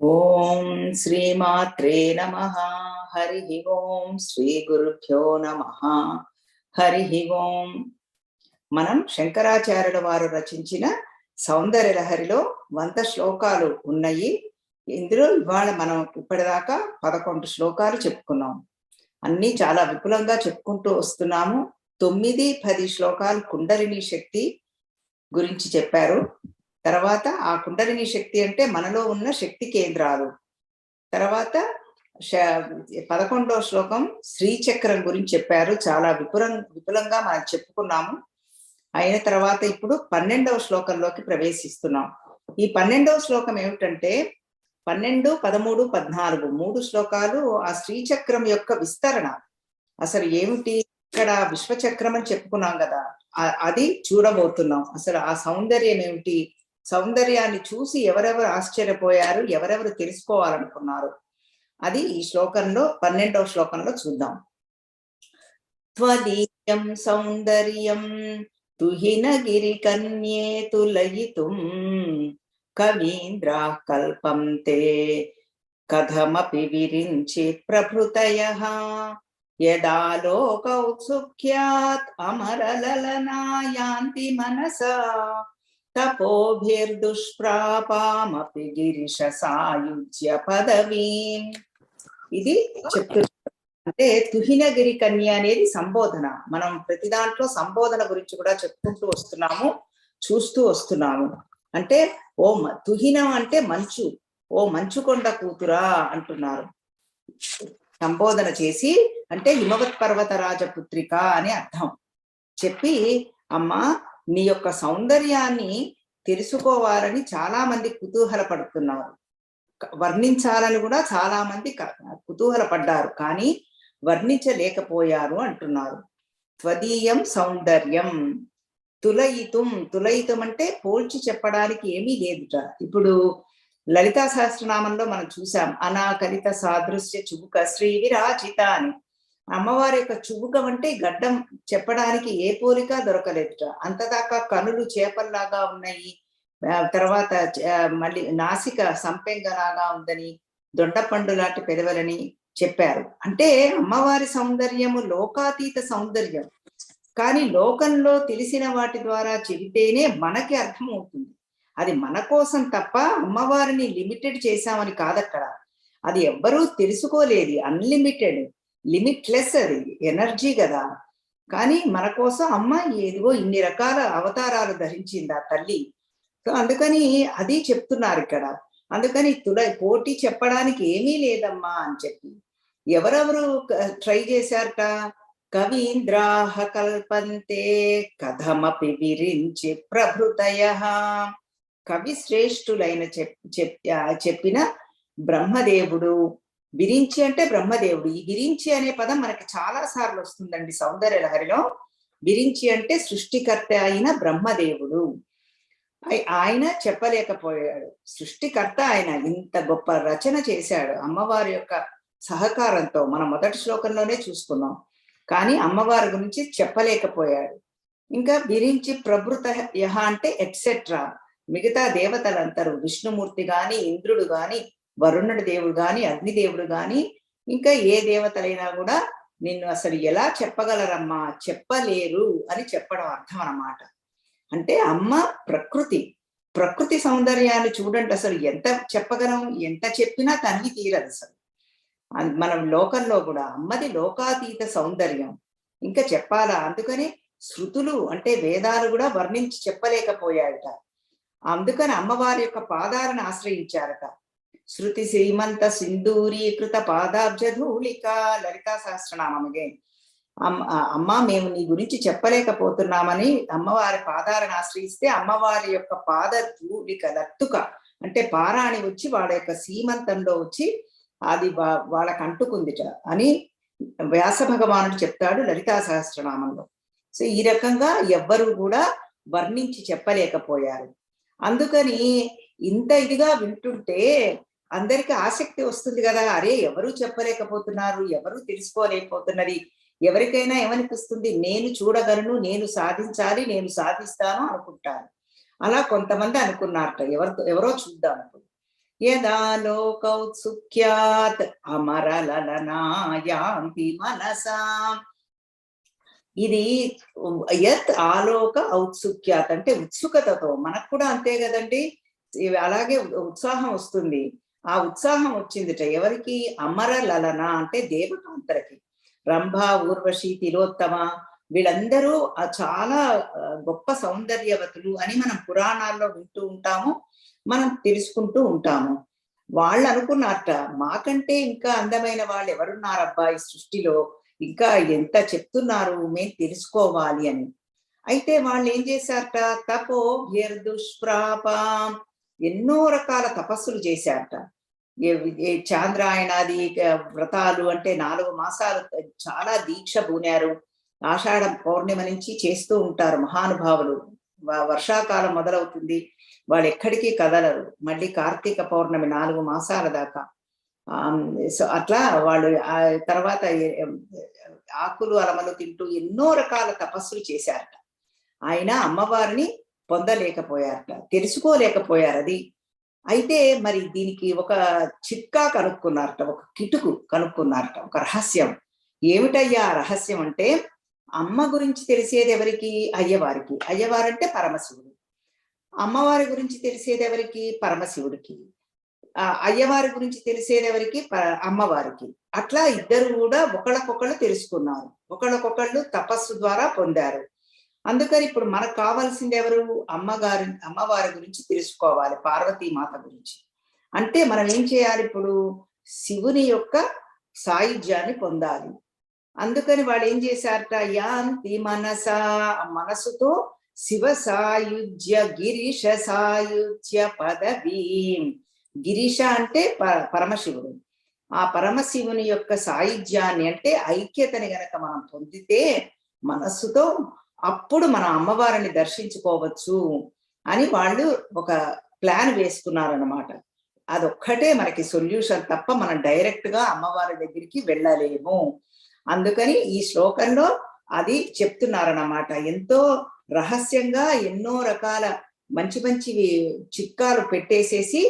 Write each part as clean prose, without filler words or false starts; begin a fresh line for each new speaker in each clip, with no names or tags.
ఓం శ్రీమాత్రే నమః. హరి ఓం శ్రీ గురుభ్యో నమః. హరి ఓం. మనం శంకరాచార్యుల వారు రచించిన సౌందర్య లహరిలో 100 శ్లోకాలు ఉన్నాయి. ఇందులో ఇవాళ మనం ఇప్పటిదాకా 11 శ్లోకాలు చెప్పుకున్నాం. అన్ని చాలా విపులంగా చెప్పుకుంటూ వస్తున్నాము. 9, 10 శ్లోకాలు కుండలిని శక్తి గురించి చెప్పారు. తర్వాత ఆ కుండలిని శక్తి అంటే మనలో ఉన్న శక్తి కేంద్రాలు. తర్వాత 11వ శ్లోకం శ్రీచక్రం గురించి చెప్పారు. చాలా విపులంగా మనం చెప్పుకున్నాము. అయిన తర్వాత ఇప్పుడు 12వ శ్లోకంలోకి ప్రవేశిస్తున్నాం. ఈ 12వ శ్లోకం ఏమిటంటే 12, 13, 14 3 శ్లోకాలు ఆ శ్రీచక్రం యొక్క విస్తరణ. అసలు ఏమిటి, ఇక్కడ విశ్వచక్రం అని చెప్పుకున్నాం కదా, అది చూడబోతున్నాం. అసలు ఆ సౌందర్యం ఏమిటి, సౌందర్యాన్ని చూసి ఎవరెవరు ఆశ్చర్యపోయారు, ఎవరెవరు తెలుసుకోవాలనుకున్నారు, అది ఈ శ్లోకంలో 12వ శ్లోకంలో చూద్దాం. త్వదీయం సౌందర్యం తుహినగిరి కన్యే తులయితుం కవీంద్రాః కల్పంతే కథమపి విరించి ప్రభృతయః యదా లోకౌత్సుక్యాత్ అమరలలనాయాంతి మనసా తపోభిర్దుష్ప్రాపామపి గిరిశ సాయుజ్య పదవీం. ఇది చెప్తున్నా. అంటే తుహినగిరి కన్య అనేది సంబోధన. మనం ప్రతి దాంట్లో సంబోధన గురించి కూడా చెప్పుకుంటూ వస్తున్నాము, చూస్తూ వస్తున్నాము. అంటే ఓ తుహినం అంటే మంచు, ఓ మంచుకొండ కూతురా అంటున్నారు. సంబోధన చేసి అంటే హిమవత్ పర్వత రాజపుత్రిక అని అర్థం చెప్పి, అమ్మ నీ యొక్క సౌందర్యాన్ని తెలుసుకోవాలని చాలా మంది కుతూహలపడుతున్నారు, వర్ణించాలని కూడా చాలా మంది కుతూహలపడ్డారు, కానీ వర్ణించలేకపోయారు అంటున్నారు. త్వదీయం సౌందర్యం తులయితం అంటే పోల్చి చెప్పడానికి ఏమీ లేదుట. ఇప్పుడు లలితా సహస్రనామంలో మనం చూసాం, అనాకలిత సాదృశ్య చుబుక శ్రీ విరాజిత అని. అమ్మవారి యొక్క చుబుకం అంటే గడ్డం చెప్పడానికి ఏ పోలిక దొరకలేదుట. అంతదాకా కనులు చేపల్లాగా ఉన్నాయి, తర్వాత మళ్ళీ నాసిక సంపెంగలాగా ఉందని, దొండపండు లాంటి పెదవులని చెప్పారు. అంటే అమ్మవారి సౌందర్యము లోకాతీత సౌందర్యం, కానీ లోకంలో తెలిసిన వాటి ద్వారా చెబితేనే మనకి అర్థం అవుతుంది. అది మన కోసం తప్ప అమ్మవారిని లిమిటెడ్ చేశామని కాదక్కడ. అది ఎవ్వరూ తెలుసుకోలేదు, అన్లిమిటెడ్, లిమిట్లెస్, అది ఎనర్జీ కదా. కానీ మన కోసం అమ్మ ఏదిగో ఇన్ని రకాల అవతారాలు ధరించింది ఆ తల్లి. సో అందుకని అది చెప్తున్నారు ఇక్కడ. అందుకని పోటీ చెప్పడానికి ఏమీ లేదమ్మా అని చెప్పి ఎవరెవరు ట్రై చేశారట. కవీంద్రాః కల్పంతే కథమపి విరించి ప్రభృతయః. కవి శ్రేష్ఠులైన చెప్పిన బ్రహ్మదేవుడు, విరించి అంటే బ్రహ్మదేవుడు. ఈ విరించి అనే పదం మనకి చాలా సార్లు వస్తుందండి సౌందర్య లహరిలో. విరించి అంటే సృష్టికర్త అయిన బ్రహ్మదేవుడు. ఆయన చెప్పలేకపోయాడు, సృష్టికర్త ఆయన ఇంత గొప్ప రచన చేశాడు అమ్మవారి యొక్క సహకారంతో. మనం మొదటి శ్లోకంలోనే చూసుకున్నాం. కానీ అమ్మవారి గురించి చెప్పలేకపోయాడు. ఇంకా విరించి ప్రభృత యహ అంటే ఎట్సెట్రా, మిగతా దేవతలందరూ, విష్ణుమూర్తి గాని, ఇంద్రుడు గాని, వరుణుడి దేవుడు గాని, అగ్నిదేవుడు గాని, ఇంకా ఏ దేవతలైనా కూడా నిన్ను అసలు ఎలా చెప్పగలరమ్మా, చెప్పలేరు అని చెప్పడం అర్థం అన్నమాట. అంటే అమ్మ ప్రకృతి సౌందర్యాన్ని చూడండి, అసలు ఎంత చెప్పగలం, ఎంత చెప్పినా తనివి తీరదు అసలు. మనం లోకంలో కూడా అమ్మది లోకాతీత సౌందర్యం ఇంకా చెప్పాలా. అందుకని శృతులు అంటే వేదాలు కూడా వర్ణించి చెప్పలేకపోయాయట. అందుకని అమ్మవారి యొక్క పాదాలను ఆశ్రయించారట. శృతి శ్రీమంత సింధూరీకృత పాదాబ్జధూళిక, లలితా సహస్రనామమే. అమ్మ మేము నీ గురించి చెప్పలేకపోతున్నామని అమ్మవారి పాదాలను ఆశ్రయిస్తే అమ్మవారి యొక్క పాద ధూళిక లత్తుక అంటే పారాణి వచ్చి వాళ్ళ యొక్క సీమంతంలో వచ్చి అది వాళ్ళకు అంటుకుందిట అని వ్యాస భగవానుడు చెప్తాడు లలితా సహస్రనామంలో. సో ఈ రకంగా ఎవ్వరూ కూడా వర్ణించి చెప్పలేకపోయారు. అందుకని ఇంత ఇదిగా వింటుంటే అందరికి ఆసక్తి వస్తుంది కదా, అరే ఎవరు చెప్పలేకపోతున్నారు, ఎవరు తెలుసుకోలేకపోతున్నది, ఎవరికైనా ఏమనిపిస్తుంది, నేను చూడగలను, నేను సాధించాలి, నేను సాధిస్తాను అనుకుంటాను. అలా కొంతమంది అనుకున్నారట, ఎవరో చూద్దాం అనుకుంటారు. యదా లోకౌత్సుక్యాత్ అమరలలనాయాంతి మనసా. ఇది యత్ ఆలోక ఔత్సుక్యాత్ అంటే ఉత్సుకతతో, మనకు కూడా అంతే కదండి, అలాగే ఉత్సాహం వస్తుంది. ఆ ఉత్సాహం వచ్చిందిట ఎవరికి? అమర లలన అంటే దేవకాంతరకి. రంభ, ఊర్వశి, తిలోత్తమ వీళ్ళందరూ చాలా గొప్ప సౌందర్యవతులు అని మనం పురాణాల్లో వింటూ ఉంటాము, మనం తెలుసుకుంటూ ఉంటాము. వాళ్ళు అనుకున్నారట, మాకంటే ఇంకా అందమైన వాళ్ళు ఎవరున్నారబ్బా ఈ సృష్టిలో, ఇంకా ఎంత చెప్తున్నారు, మేము తెలుసుకోవాలి అని. అయితే వాళ్ళు ఏం చేశారట, తపో దుష్ప్రాపం, ఎన్నో రకాల తపస్సులు చేశారట. చాంద్రాయణాది వ్రతాలు అంటే 4 మాసాలు చాలా దీక్ష పూనారు. ఆషాఢ పౌర్ణిమ నుంచి చేస్తూ ఉంటారు మహానుభావులు. వర్షాకాలం మొదలవుతుంది, వాళ్ళు ఎక్కడికి కదలరు. మళ్ళీ కార్తీక పౌర్ణమి 4 మాసాల దాకా. సో అట్లా వాళ్ళు ఆ తర్వాత ఆకులు అలమలు తింటూ ఎన్నో రకాల తపస్సులు చేశారట. ఆయన అమ్మవారిని పొందలేకపోయారట, తెలుసుకోలేకపోయారు. అది అయితే మరి దీనికి ఒక చిట్కా కనుక్కున్నారట, ఒక కిటుకు కనుక్కున్నారట, ఒక రహస్యం. ఏమిటయ్యా రహస్యం అంటే, అమ్మ గురించి తెలిసేది ఎవరికి? అయ్యవారికి. అయ్యవారంటే పరమశివుడు. అమ్మవారి గురించి తెలిసేది ఎవరికి? పరమశివుడికి. అయ్యవారి గురించి తెలిసేది ఎవరికి? అమ్మవారికి. అట్లా ఇద్దరు కూడా ఒకళ్ళకొకళ్ళు తెలుసుకున్నారు, ఒకళ్ళకొకళ్ళు తపస్సు ద్వారా పొందారు. అందుకని ఇప్పుడు మనకు కావాల్సింది ఎవరు? అమ్మవారి గురించి తెలుసుకోవాలి, పార్వతీమాత గురించి. అంటే మనం ఏం చేయాలి? ఇప్పుడు శివుని యొక్క సాయుధ్యాన్ని పొందాలి. అందుకని వాళ్ళు ఏం చేశారట, యాంతి మనసా, మనసుతో శివ సాయుధ్య గిరీశ సాయుధ్య పదవీ. గిరీశ అంటే పరమశివుడు. ఆ పరమశివుని యొక్క సాయుధ్యాన్ని అంటే ఐక్యతని గనక మనం పొందితే మనస్సుతో, అప్పుడు మన అమ్మవారిని దర్శించుకోవచ్చు అని వాళ్ళు ఒక ప్లాన్ వేసుకున్నారన్నమాట. అదొక్కటే మనకి సొల్యూషన్ తప్ప మనం డైరెక్ట్ గా అమ్మవారి దగ్గరికి వెళ్ళలేము. అందుకని ఈ శ్లోకంలో అది చెప్తున్నారన్నమాట. ఎంతో రహస్యంగా ఎన్నో రకాల మంచి మంచి చిట్కాలు పెట్టేసేసి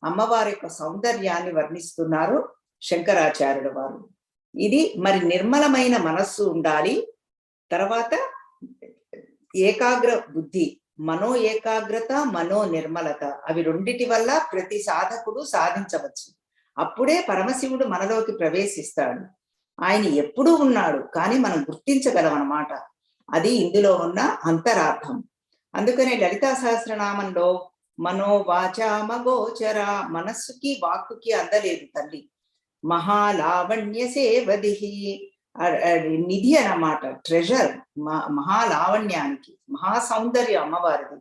అమ్మవారి యొక్క సౌందర్యాన్ని వర్ణిస్తున్నారు శంకరాచార్యుల వారు. ఇది మరి నిర్మలమైన మనస్సు ఉండాలి. తర్వాత ఏకాగ్ర బుద్ధి, మనో ఏకాగ్రత, మనో నిర్మలత, అవి రెండిటి వల్ల ప్రతి సాధకుడు సాధించవచ్చు. అప్పుడే పరమశివుడు మనలోకి ప్రవేశిస్తాడు. ఆయన ఎప్పుడూ ఉన్నాడు, కానీ మనం గుర్తించగలం అన్నమాట. అది ఇందులో ఉన్న అంతరార్థం. అందుకనే లలితా సహస్రనామంలో మనోవాచామగోచర, మనస్సుకి వాక్కుకి అందలేదు తల్లి. మహాలావణ్య సేవదిహి, నిధి అన్నమాట, ట్రెజర్. మహాలావణ్యానికి, మహాసౌందర్యం అమ్మవారిది.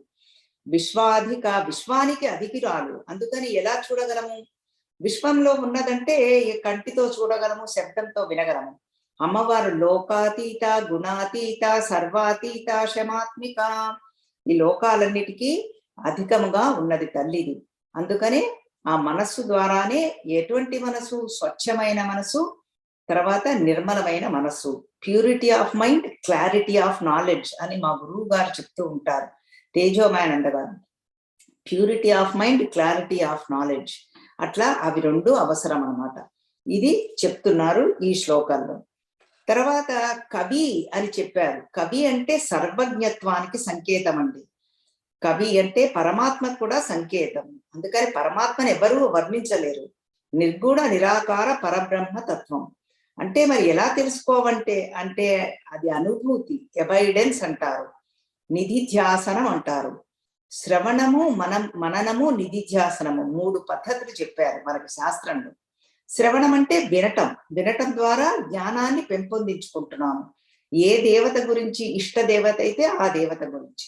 విశ్వానికి అధికురాలు. అందుకని ఎలా చూడగలము? విశ్వంలో ఉన్నదంటే కంటితో చూడగలము, శబ్దంతో వినగలము. అమ్మవారు లోకాతీత, గుణాతీత, సర్వాతీత, శమాత్మిక, ఈ లోకాలన్నిటికీ అధికముగా ఉన్నది తల్లిది. అందుకనే ఆ మనస్సు ద్వారానే, ఎటువంటి మనసు? స్వచ్ఛమైన మనసు, తర్వాత నిర్మలమైన మనస్సు. Purity of mind, clarity of knowledge అని మా గురువు గారు చెప్తూ ఉంటారు, తేజోమానంద గారు. Purity of mind, clarity of knowledge, అట్లా అవి రెండు అవసరం అన్నమాట. ఇది చెప్తున్నారు ఈ శ్లోకంలో. తర్వాత కవి అని చెప్పారు. కవి అంటే సర్వజ్ఞత్వానికి సంకేతం అండి. కవి అంటే పరమాత్మకు కూడా సంకేతం. అందుకని పరమాత్మను ఎవరూ వర్ణించలేరు. నిర్గుణ నిరాకార పరబ్రహ్మ తత్వం. అంటే మరి ఎలా తెలుసుకోవంటే, అంటే అది అనుభూతి, ఎబైడెన్స్ అంటారు, నిధిధ్యాసనం అంటారు. శ్రవణము, మననము, నిధిధ్యాసనము 3 పద్ధతులు చెప్పారు మనకి శాస్త్రంలో. శ్రవణం అంటే వినటం, వినటం ద్వారా జ్ఞానాన్ని పెంపొందించుకుంటున్నాము. ఏ దేవత గురించి ఇష్ట దేవత అయితే ఆ దేవత గురించి.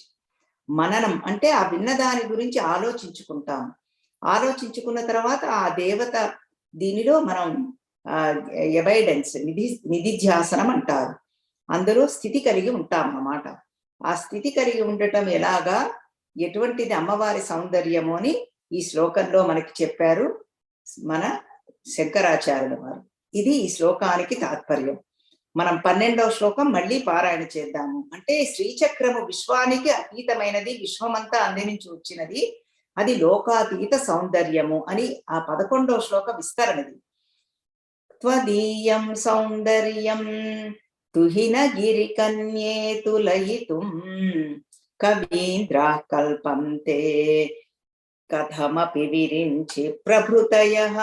మననం అంటే ఆ విన్నదాని గురించి ఆలోచించుకుంటాము. ఆలోచించుకున్న తర్వాత ఆ దేవత దీనిలో మనం ఎబైడెన్స్, నిధిధ్యాసనం అంటారు. అందులో స్థితి కలిగి ఉంటాం అన్నమాట. ఆ స్థితి కలిగి ఉండటం ఎలాగా, ఎటువంటిది అమ్మవారి సౌందర్యము అని ఈ శ్లోకంలో మనకి చెప్పారు మన శంకరాచార్యుల వారు. ఇది ఈ శ్లోకానికి తాత్పర్యం. మనం 12వ శ్లోకం మళ్ళీ పారాయణ చేద్దాము. అంటే శ్రీచక్రము విశ్వానికి అతీతమైనది, విశ్వమంతా అంది నుంచి వచ్చినది. అది లోకాతీత సౌందర్యము అని ఆ 11వ శ్లోక విస్తరణది. త్వదీయం సౌందర్యం తుహిన గిరి కన్యే తులయితుం కవీంద్రాః కల్పంతే కథమపి విరించి ప్రభృతయః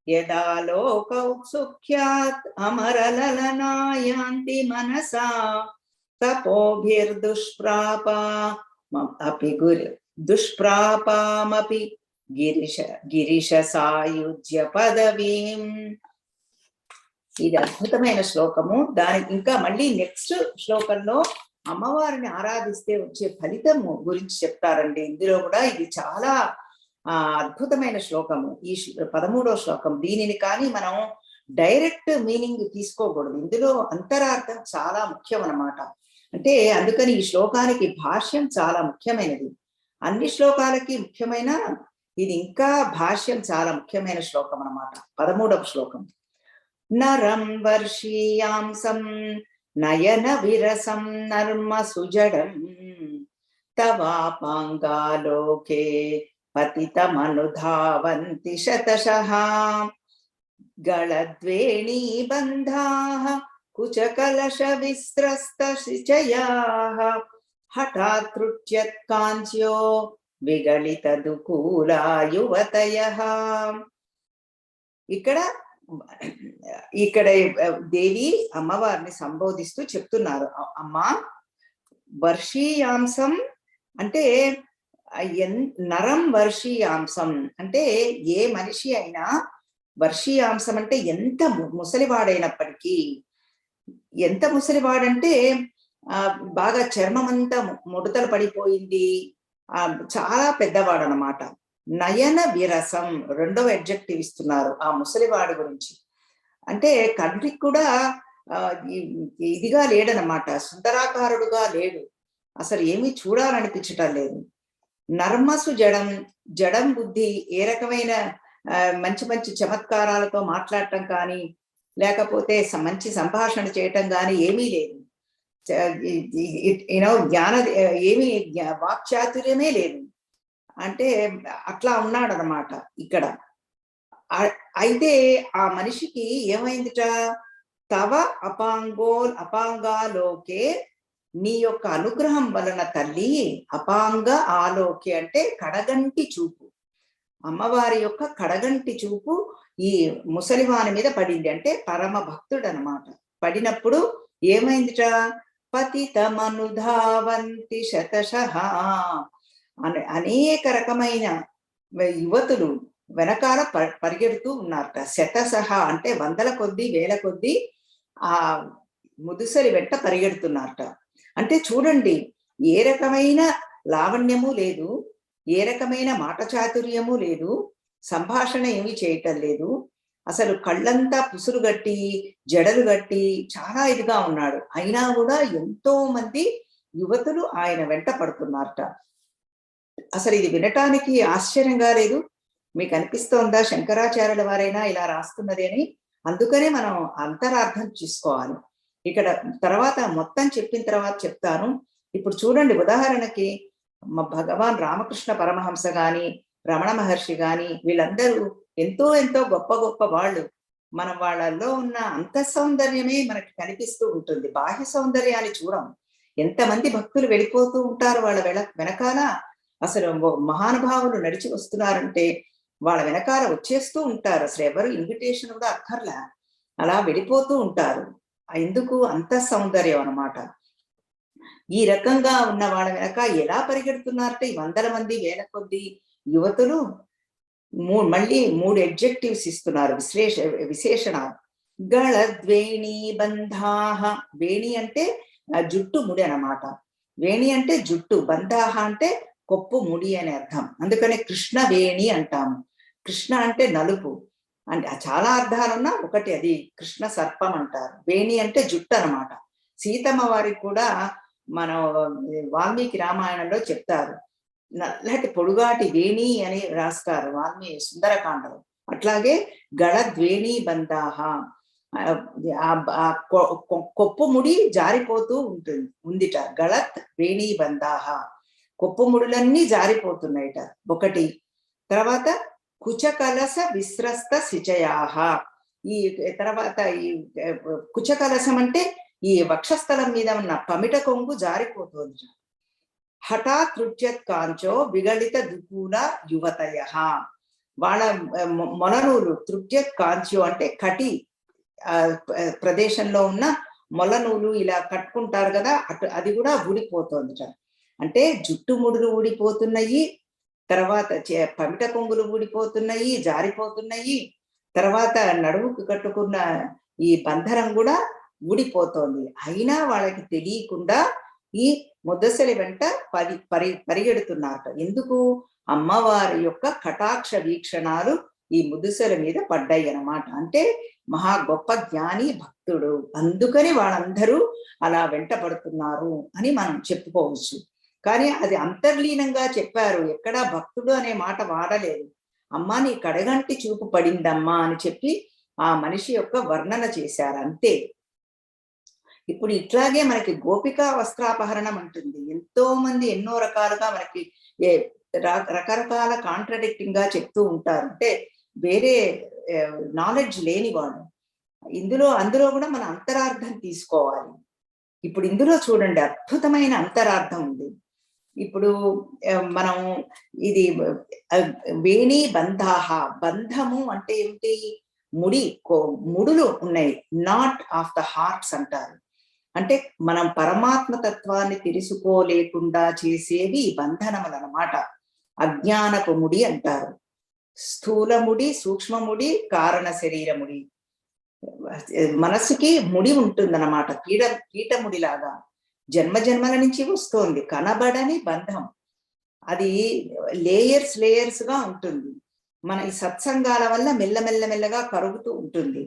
యదా లోకౌత్సుఖ్యాత్ అమరలలనాయాంతి మనసా దుష్ప్రాపామపి గిరిశ సాయుజ్య పదవీం. ఇది అద్భుతమైన శ్లోకము. దానికి ఇంకా మళ్ళీ నెక్స్ట్ శ్లోకంలో అమ్మవారిని ఆరాధిస్తే వచ్చే ఫలితము గురించి చెప్తారండి. ఇందులో కూడా ఇది చాలా అద్భుతమైన శ్లోకము. ఈ 13వ శ్లోకం. దీనిని కానీ మనం డైరెక్ట్ మీనింగ్ తీసుకోకూడదు. ఇందులో అంతరార్థం చాలా ముఖ్యం అన్నమాట. అంటే అందుకని ఈ శ్లోకానికి భాష్యం చాలా ముఖ్యమైనది. అన్ని శ్లోకాలకి ముఖ్యమైన ఇది ఇంకా భాష్యం చాలా ముఖ్యమైన శ్లోకం అన్నమాట. 13వ శ్లోకం. నరం వర్షీయాంసం నయన విరసం నర్మ సుజడం తవాపాంగాలోకే పతితమనుధావంతి శతశః గళద్వేణీ బంధాః కుచకలశ విస్త్రస్త శిచయాః హఠాత్ తృట్యత్కాంచ్యో విగళిత దుకూలా యువతయః. ఇక్కడ దేవి అమ్మవారిని సంబోధిస్తూ చెప్తున్నారు. అమ్మా, వర్షీయాంసం అంటే నరం వర్షీయాంసం అంటే ఏ మనిషి అయినా వర్షీయాంసం అంటే ఎంత ముసలివాడైనప్పటికీ, ఎంత ముసలివాడంటే బాగా చర్మం అంతా ముడతలు పడిపోయింది, చాలా పెద్దవాడు అన్నమాట. నయన విరసం రెండవ అడ్జెక్టివ్ ఇస్తున్నారు ఆ ముసలివాడి గురించి. అంటే కంటికి కూడా ఇదిగా లేడనమాట, సుందరాకారుడుగా లేడు, అసలు ఏమీ చూడాలనిపించటం లేదు. నర్మసు జడం బుద్ధి, ఏ రకమైన మంచి మంచి చమత్కారాలతో మాట్లాడటం కానీ లేకపోతే మంచి సంభాషణ చేయటం కానీ ఏమీ లేదు. ఏమీ వాక్చాతుర్యమే లేదు. అంటే అట్లా ఉన్నాడనమాట ఇక్కడ. అయితే ఆ మనిషికి ఏమైందిట? తవ అపాంగాలోకే, నీ యొక్క అనుగ్రహం వలన తల్లి, అపాంగ ఆలోకే అంటే కడగంటి చూపు, అమ్మవారి యొక్క కడగంటి చూపు ఈ ముసలివాని మీద పడింది. అంటే పరమ భక్తుడు అనమాట. పడినప్పుడు ఏమైందిట? పతితమనుధావంతి శతశః, అనేక రకమైన యువతులు వెనకాల పరిగెడుతూ ఉన్నారట. శతశః అంటే వందల కొద్దీ వేల కొద్దీ ఆ ముదుసలి వెంట పరిగెడుతున్నారట. అంటే చూడండి, ఏ రకమైన లావణ్యము లేదు, ఏ రకమైన మాట చాతుర్యము లేదు, సంభాషణ ఏమీ చేయటం లేదు, అసలు కళ్ళంతా పుసురు గట్టి జడలు గట్టి చాలా ఇదిగా ఉన్నాడు. అయినా కూడా ఎంతో మంది యువతులు ఆయన వెంట పడుతున్నారట. అసలు ఇది వినటానికి ఆశ్చర్యంగా లేదు? మీకు అనిపిస్తోందా శంకరాచార్యుల వారైనా ఇలా రాస్తున్నది అని? అందుకనే మనం అంతరార్థం చూసుకోవాలి. ఇక్కడ తర్వాత మొత్తం చెప్పిన తర్వాత చెప్తాను. ఇప్పుడు చూడండి, ఉదాహరణకి భగవాన్ రామకృష్ణ పరమహంస గాని, రమణ మహర్షి గాని, వీళ్ళందరూ ఎంతో ఎంతో గొప్ప గొప్ప వాళ్ళు. మనం వాళ్ళల్లో ఉన్న అంత సౌందర్యమే మనకి కనిపిస్తూ ఉంటుంది, బాహ్య సౌందర్యాన్ని చూడం. ఎంతమంది భక్తులు వెళ్ళిపోతూ ఉంటారు వాళ్ళ వెనకాల. అసలు మహానుభావులు నడిచి వస్తున్నారంటే వాళ్ళ వెనకాల వచ్చేస్తూ ఉంటారు. అసలు ఎవరు ఇన్విటేషన్ కూడా అక్కర్లే, అలా వెళ్ళిపోతూ ఉంటారు. ఎందుకు? అంత సౌందర్యం అన్నమాట. ఈ రకంగా ఉన్న వాళ్ళ వెనక ఎలా పరిగెడుతున్నారంటే ఈ వందల మంది వేల కొద్ది యువతులు. మళ్ళీ 3 అడ్జెక్టివ్స్ ఇస్తున్నారు, విశేషణాలు. గళద్వేణీ బంధాహ, వేణి అంటే జుట్టు ముడి అన్నమాట. వేణి అంటే జుట్టు, బంధాహ అంటే కొప్పు ముడి అనే అర్థం. అందుకనే కృష్ణ వేణి అంటాము. కృష్ణ అంటే నలుపు, అంటే చాలా అర్థాలున్నా ఒకటి అది కృష్ణ సర్పం అంటారు. వేణి అంటే జుట్టు అనమాట. సీతమ్మ వారికి కూడా మనం వాల్మీకి రామాయణంలో చెప్తారు, నల్లటి పొడుగాటి వేణి అని రాస్తారు వాల్మీకి సుందరకాండలో. అట్లాగే గళద్వేణీ బంధాహ, కొప్పు ముడి జారిపోతూ ఉందిట. గళత్ వేణీ బంధాహ కొప్పు ముడులన్నీ జారిపోతున్నాయిట ఒకటి. తర్వాత కుచకలస విస్రస్త శిచయాహ, ఈ తర్వాత ఈ కుచకలసం అంటే ఈ వక్షస్థలం మీద ఉన్న పమిట కొంగు జారిపోతుంది. హఠాత్ తృట్యత్ కాంచో విగళిత దుకూల యువతయ, వాళ్ళ మొలనూలు తృట్యత్ కాంచో అంటే కటి ప్రదేశంలో ఉన్న మొలనూలు ఇలా కట్టుకుంటారు కదా, అది కూడా ఊడిపోతుంది. అంటే జుట్టు ముడులు ఊడిపోతున్నాయి, తర్వాత పమిట కొంగులు ఊడిపోతున్నాయి, జారిపోతున్నాయి, తర్వాత నడుముకు కట్టుకున్న ఈ బంధనం కూడా ఊడిపోతోంది. అయినా వాళ్ళకి తెలియకుండా ఈ ముద్దసలి వెంట పరిగెడుతున్నారు. ఎందుకు? అమ్మవారి యొక్క కటాక్ష వీక్షణాలు ఈ ముద్దుసల మీద పడ్డాయి అన్నమాట. అంటే మహా గొప్ప జ్ఞాని భక్తుడు, అందుకని వాళ్ళందరూ అలా వెంట పడుతున్నారు అని మనం చెప్పుకోవచ్చు. కానీ అది అంతర్లీనంగా చెప్పారు, ఎక్కడా భక్తుడు అనే మాట వాడలేదు. అమ్మా నీ కడగంటి చూపు పడిందమ్మా అని చెప్పి ఆ మనిషి యొక్క వర్ణన చేశారు అంతే. ఇప్పుడు ఇట్లాగే మనకి గోపికా వస్త్రాపహరణం ఉంటుంది. ఎంతో మంది ఎన్నో రకాలుగా మనకి రకరకాల కాంట్రడిక్టింగ్ గా చెప్తూ ఉంటారు, అంటే వేరే నాలెడ్జ్ లేని వాళ్ళు. అందులో కూడా మన అంతరార్థం తీసుకోవాలి. ఇప్పుడు ఇందులో చూడండి అద్భుతమైన అంతరార్థం ఉంది. ఇప్పుడు మనం ఇది వేణి బంధాహ, బంధము అంటే ఏమిటి? ముడులు ఉన్నాయి, నాట్ ఆఫ్ ద హార్ట్స్ అంటారు. అంటే మనం పరమాత్మ తత్వాన్ని తెలుసుకోలేకుండా చేసేవి బంధనములు అన్నమాట. అజ్ఞానపు ముడి అంటారు. స్థూలముడి, సూక్ష్మముడి, కారణ శరీరముడి. మనసుకి ముడి ఉంటుందన్నమాట, కీటముడిలాగా జన్మజన్మల నుంచి వస్తోంది కనబడని బంధం. అది లేయర్స్ గా ఉంటుంది. మన ఈ సత్సంగాల వల్ల మెల్లమెల్లగా కరుగుతూ ఉంటుంది.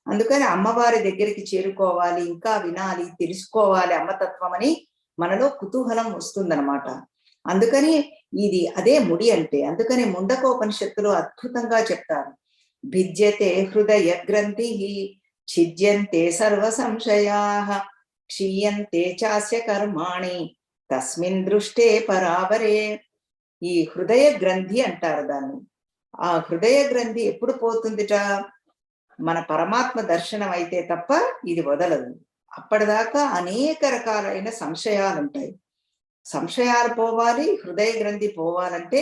అందుకని అమ్మవారి దగ్గరికి చేరుకోవాలి, ఇంకా వినాలి, తెలుసుకోవాలి అమ్మతత్వం అని మనలో కుతూహలం వస్తుందన్నమాట. అందుకని ఇది అదే ముడి అంటే. అందుకని ముండకోపనిషత్తులో అద్భుతంగా చెప్తారు, భిద్యతే హృదయ గ్రంథి ఛిద్యంతే సర్వ సంశయా క్షీయంతే చాస్య కర్మాణి తస్మిన్ దృష్టే పరావరే. ఈ హృదయ గ్రంథి అంటారు దాన్ని. ఆ హృదయ గ్రంథి ఎప్పుడు పోతుందిట? మన పరమాత్మ దర్శనం అయితే తప్ప ఇది వదలదు. అప్పటిదాకా అనేక రకాలైన సంశయాలు ఉంటాయి. సంశయాలు పోవాలి, హృదయ గ్రంథి పోవాలంటే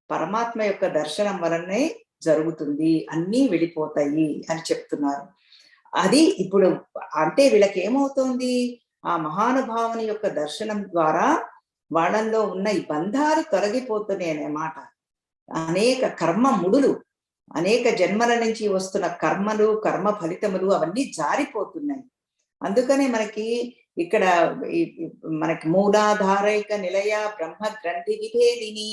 పరమాత్మ యొక్క దర్శనం వలనే జరుగుతుంది, అన్నీ వెళ్ళిపోతాయి అని చెప్తున్నారు. అది ఇప్పుడు అంటే వీళ్ళకి ఏమవుతోంది? ఆ మహానుభావుని యొక్క దర్శనం ద్వారా వాళ్ళల్లో ఉన్న ఈ బంధాలు తొలగిపోతున్నాయి అన్నమాట. అనేక కర్మ ముడులు, అనేక జన్మల నుంచి వస్తున్న కర్మలు, కర్మ ఫలితములు అవన్నీ జారిపోతున్నాయి. అందుకనే మనకి ఇక్కడ మనకి మూలాధారైక నిలయ బ్రహ్మ గ్రంథి విభేదిని,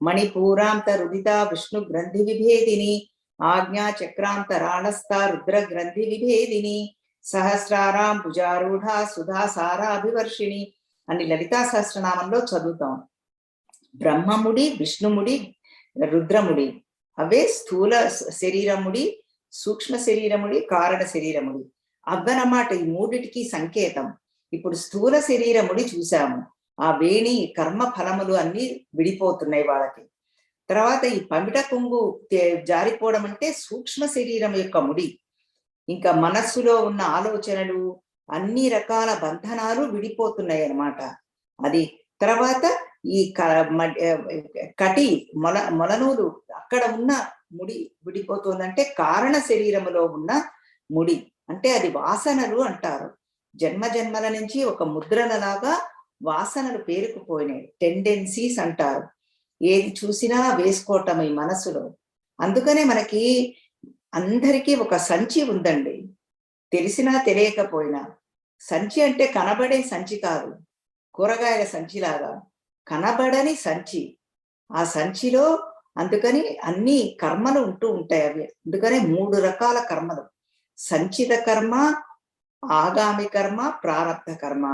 మణిపూరాంత రుదిత విష్ణు గ్రంథి విభేదిని, ఆజ్ఞా చక్రాంత రాణస్థ రుద్ర గ్రంథి విభేదిని, సహస్రారాం భుజారూఢ సుధా సారాభివర్షిణి అని లలితా సహస్రనామంలో చదువుతాం. బ్రహ్మముడి, విష్ణుముడి, రుద్రముడి, అవే స్థూల శరీరముడి, సూక్ష్మ శరీరముడి, కారణ శరీరముడి అవ్వనమాట. ఈ మూడిటికి సంకేతం. ఇప్పుడు స్థూల శరీరముడి చూసాము, ఆ వేణి కర్మ ఫలములు అన్ని విడిపోతున్నాయి వాళ్ళకి. తర్వాత ఈ పమిట కొంగు జారిపోవడం అంటే సూక్ష్మ శరీరం యొక్క ముడి. ఇంకా మనస్సులో ఉన్న ఆలోచనలు, అన్ని రకాల బంధనాలు విడిపోతున్నాయి అన్నమాట. అది తర్వాత ఈ కటి మొలనూలు అక్కడ ఉన్న ముడి విడిపోతుందంటే కారణ శరీరములో ఉన్న ముడి. అంటే అది వాసనలు అంటారు. జన్మల నుంచి ఒక ముద్రలలాగా వాసనలు పేరుకుపోయినాయి, టెండెన్సీస్ అంటారు. ఏది చూసినా వేసుకోవటం ఈ మనసులో. అందుకనే మనకి అందరికీ ఒక సంచి ఉందండి, తెలిసినా తెలియకపోయినా. సంచి అంటే కనబడే సంచి కాదు, కూరగాయల సంచిలాగా కనబడని సంచి. ఆ సంచిలో అందుకని అన్ని కర్మలు ఉంటూ ఉంటాయి. అవి అందుకనే 3 రకాల కర్మలు: సంచిత కర్మ, ఆగామి కర్మ, ప్రారబ్ధ కర్మ.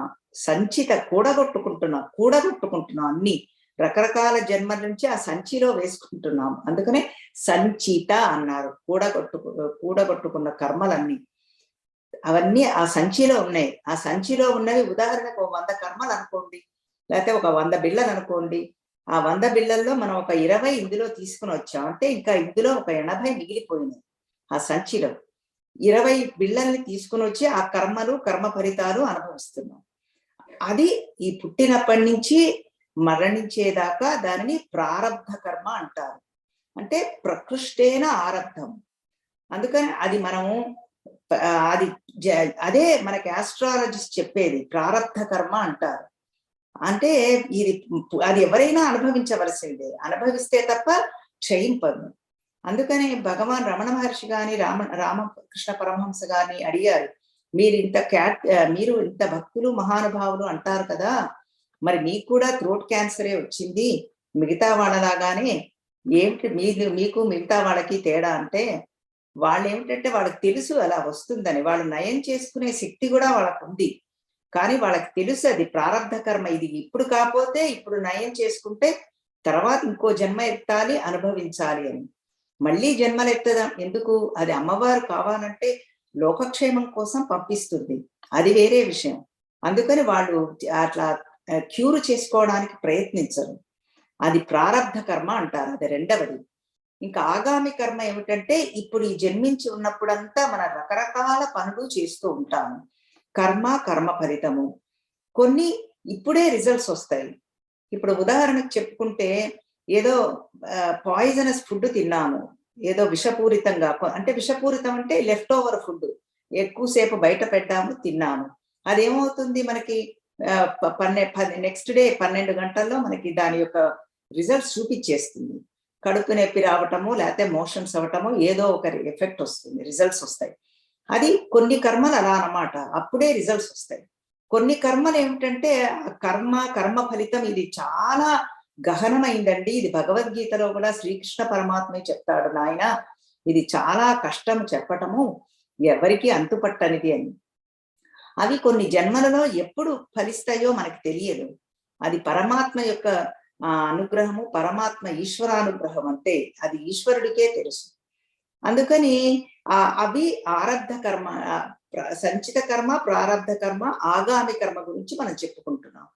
సంచిత కూడగొట్టుకుంటున్నాం అన్ని రకరకాల జన్మల నుంచి ఆ సంచిలో వేసుకుంటున్నాం. అందుకనే సంచిత అన్నారు. కూడగొట్టుకున్న కర్మలన్నీ అవన్నీ ఆ సంచిలో ఉన్నాయి. ఆ సంచిలో ఉన్నవి ఉదాహరణకు 100 కర్మలు అనుకోండి, లేకపోతే ఒక 100 బిళ్ళలు అనుకోండి. ఆ 100 బిళ్ళల్లో మనం ఒక 20 ఇందులో తీసుకుని వచ్చాం అంటే ఇంకా ఇందులో ఒక 80 మిగిలిపోయినాయి ఆ సంచిలో. 20 బిళ్ళల్ని తీసుకుని వచ్చి ఆ కర్మలు కర్మ ఫలితాలు అనుభవిస్తున్నాం. అది ఈ పుట్టినప్పటి నుంచి మరణించేదాకా దానిని ప్రారబ్ధ కర్మ అంటారు. అంటే ప్రకృష్టేన ఆరబ్ధం. అందుకని అది మనము అది అదే మనకి ఆస్ట్రాలజిస్ట్ చెప్పేది ప్రారబ్ధ కర్మ అంటారు. అంటే ఇది అది ఎవరైనా అనుభవించవలసిందే, అనుభవిస్తే తప్ప క్షయింపదు. అందుకని భగవాన్ రమణ మహర్షి గాని రామకృష్ణ పరమహంస గారిని అడిగారు, మీరు ఇంత భక్తులు మహానుభావులు అంటారు కదా, మరి మీకు కూడా థ్రోట్ క్యాన్సరే వచ్చింది మిగతా వాళ్ళలాగానే, ఏమిటి మీకు మిగతా వాళ్ళకి తేడా అంటే, వాళ్ళు ఏమిటంటే వాళ్ళకి తెలుసు అలా వస్తుందని, వాళ్ళు నయం చేసుకునే శక్తి కూడా వాళ్ళకు ఉంది. కానీ వాళ్ళకి తెలుసు అది ప్రారబ్ధ కర్మ, ఇది ఇప్పుడు కాకపోతే ఇప్పుడు నయం చేసుకుంటే తర్వాత ఇంకో జన్మ ఎత్తాలి, అనుభవించాలి అని. మళ్ళీ జన్మలు ఎత్తదాం ఎందుకు? అది అమ్మవారు కావాలంటే లోకక్షేమం కోసం పంపిస్తుంది, అది వేరే విషయం. అందుకని వాళ్ళు అట్లా క్యూర్ చేసుకోవడానికి ప్రయత్నించరు. అది ప్రారబ్ధ కర్మ అంటారు, అది రెండవది. ఇంకా ఆగామి కర్మ ఏమిటంటే, ఇప్పుడు ఈ జన్మించి ఉన్నప్పుడంతా మన రకరకాల పనులు చేస్తూ ఉంటాము. కర్మ ఫలితము. కొన్ని ఇప్పుడే రిజల్ట్స్ వస్తాయి. ఇప్పుడు ఉదాహరణకు చెప్పుకుంటే, ఏదో పాయిజనస్ ఫుడ్ తిన్నాము, ఏదో విషపూరితంగా, అంటే విషపూరితం అంటే లెఫ్ట్ ఓవర్ ఫుడ్ ఎక్కువసేపు బయట పెట్టాము తిన్నాము, అదేమవుతుంది మనకి నెక్స్ట్ డే 12 గంటల్లో మనకి దాని యొక్క రిజల్ట్స్ చూపించేస్తుంది. కడుపు నొప్పి రావటము, లేకపోతే మోషన్స్ అవ్వటము, ఏదో ఒక ఎఫెక్ట్ వస్తుంది, రిజల్ట్స్ వస్తాయి. అది కొన్ని కర్మలు అలా అన్నమాట, అప్పుడే రిజల్ట్స్ వస్తాయి. కొన్ని కర్మలు ఏమిటంటే కర్మ ఫలితం ఇది చాలా గహనమైందండి. ఇది భగవద్గీతలో కూడా శ్రీకృష్ణ పరమాత్మే చెప్తాడు, నాయన ఇది చాలా కష్టం చెప్పటము, ఎవరికి అంతుపట్టనిది అని. అవి కొన్ని జన్మలలో ఎప్పుడు ఫలిస్తాయో మనకు తెలియదు. అది పరమాత్మ యొక్క అనుగ్రహము, పరమాత్మ ఈశ్వరానుగ్రహం అంటే అది ఈశ్వరుడికే తెలుసు. అందుకని అవి ఆరబ్ధ కర్మ, సంచిత కర్మ, ప్రారబ్ధ కర్మ, ఆగామి కర్మ గురించి మనం చెప్పుకుంటున్నాం.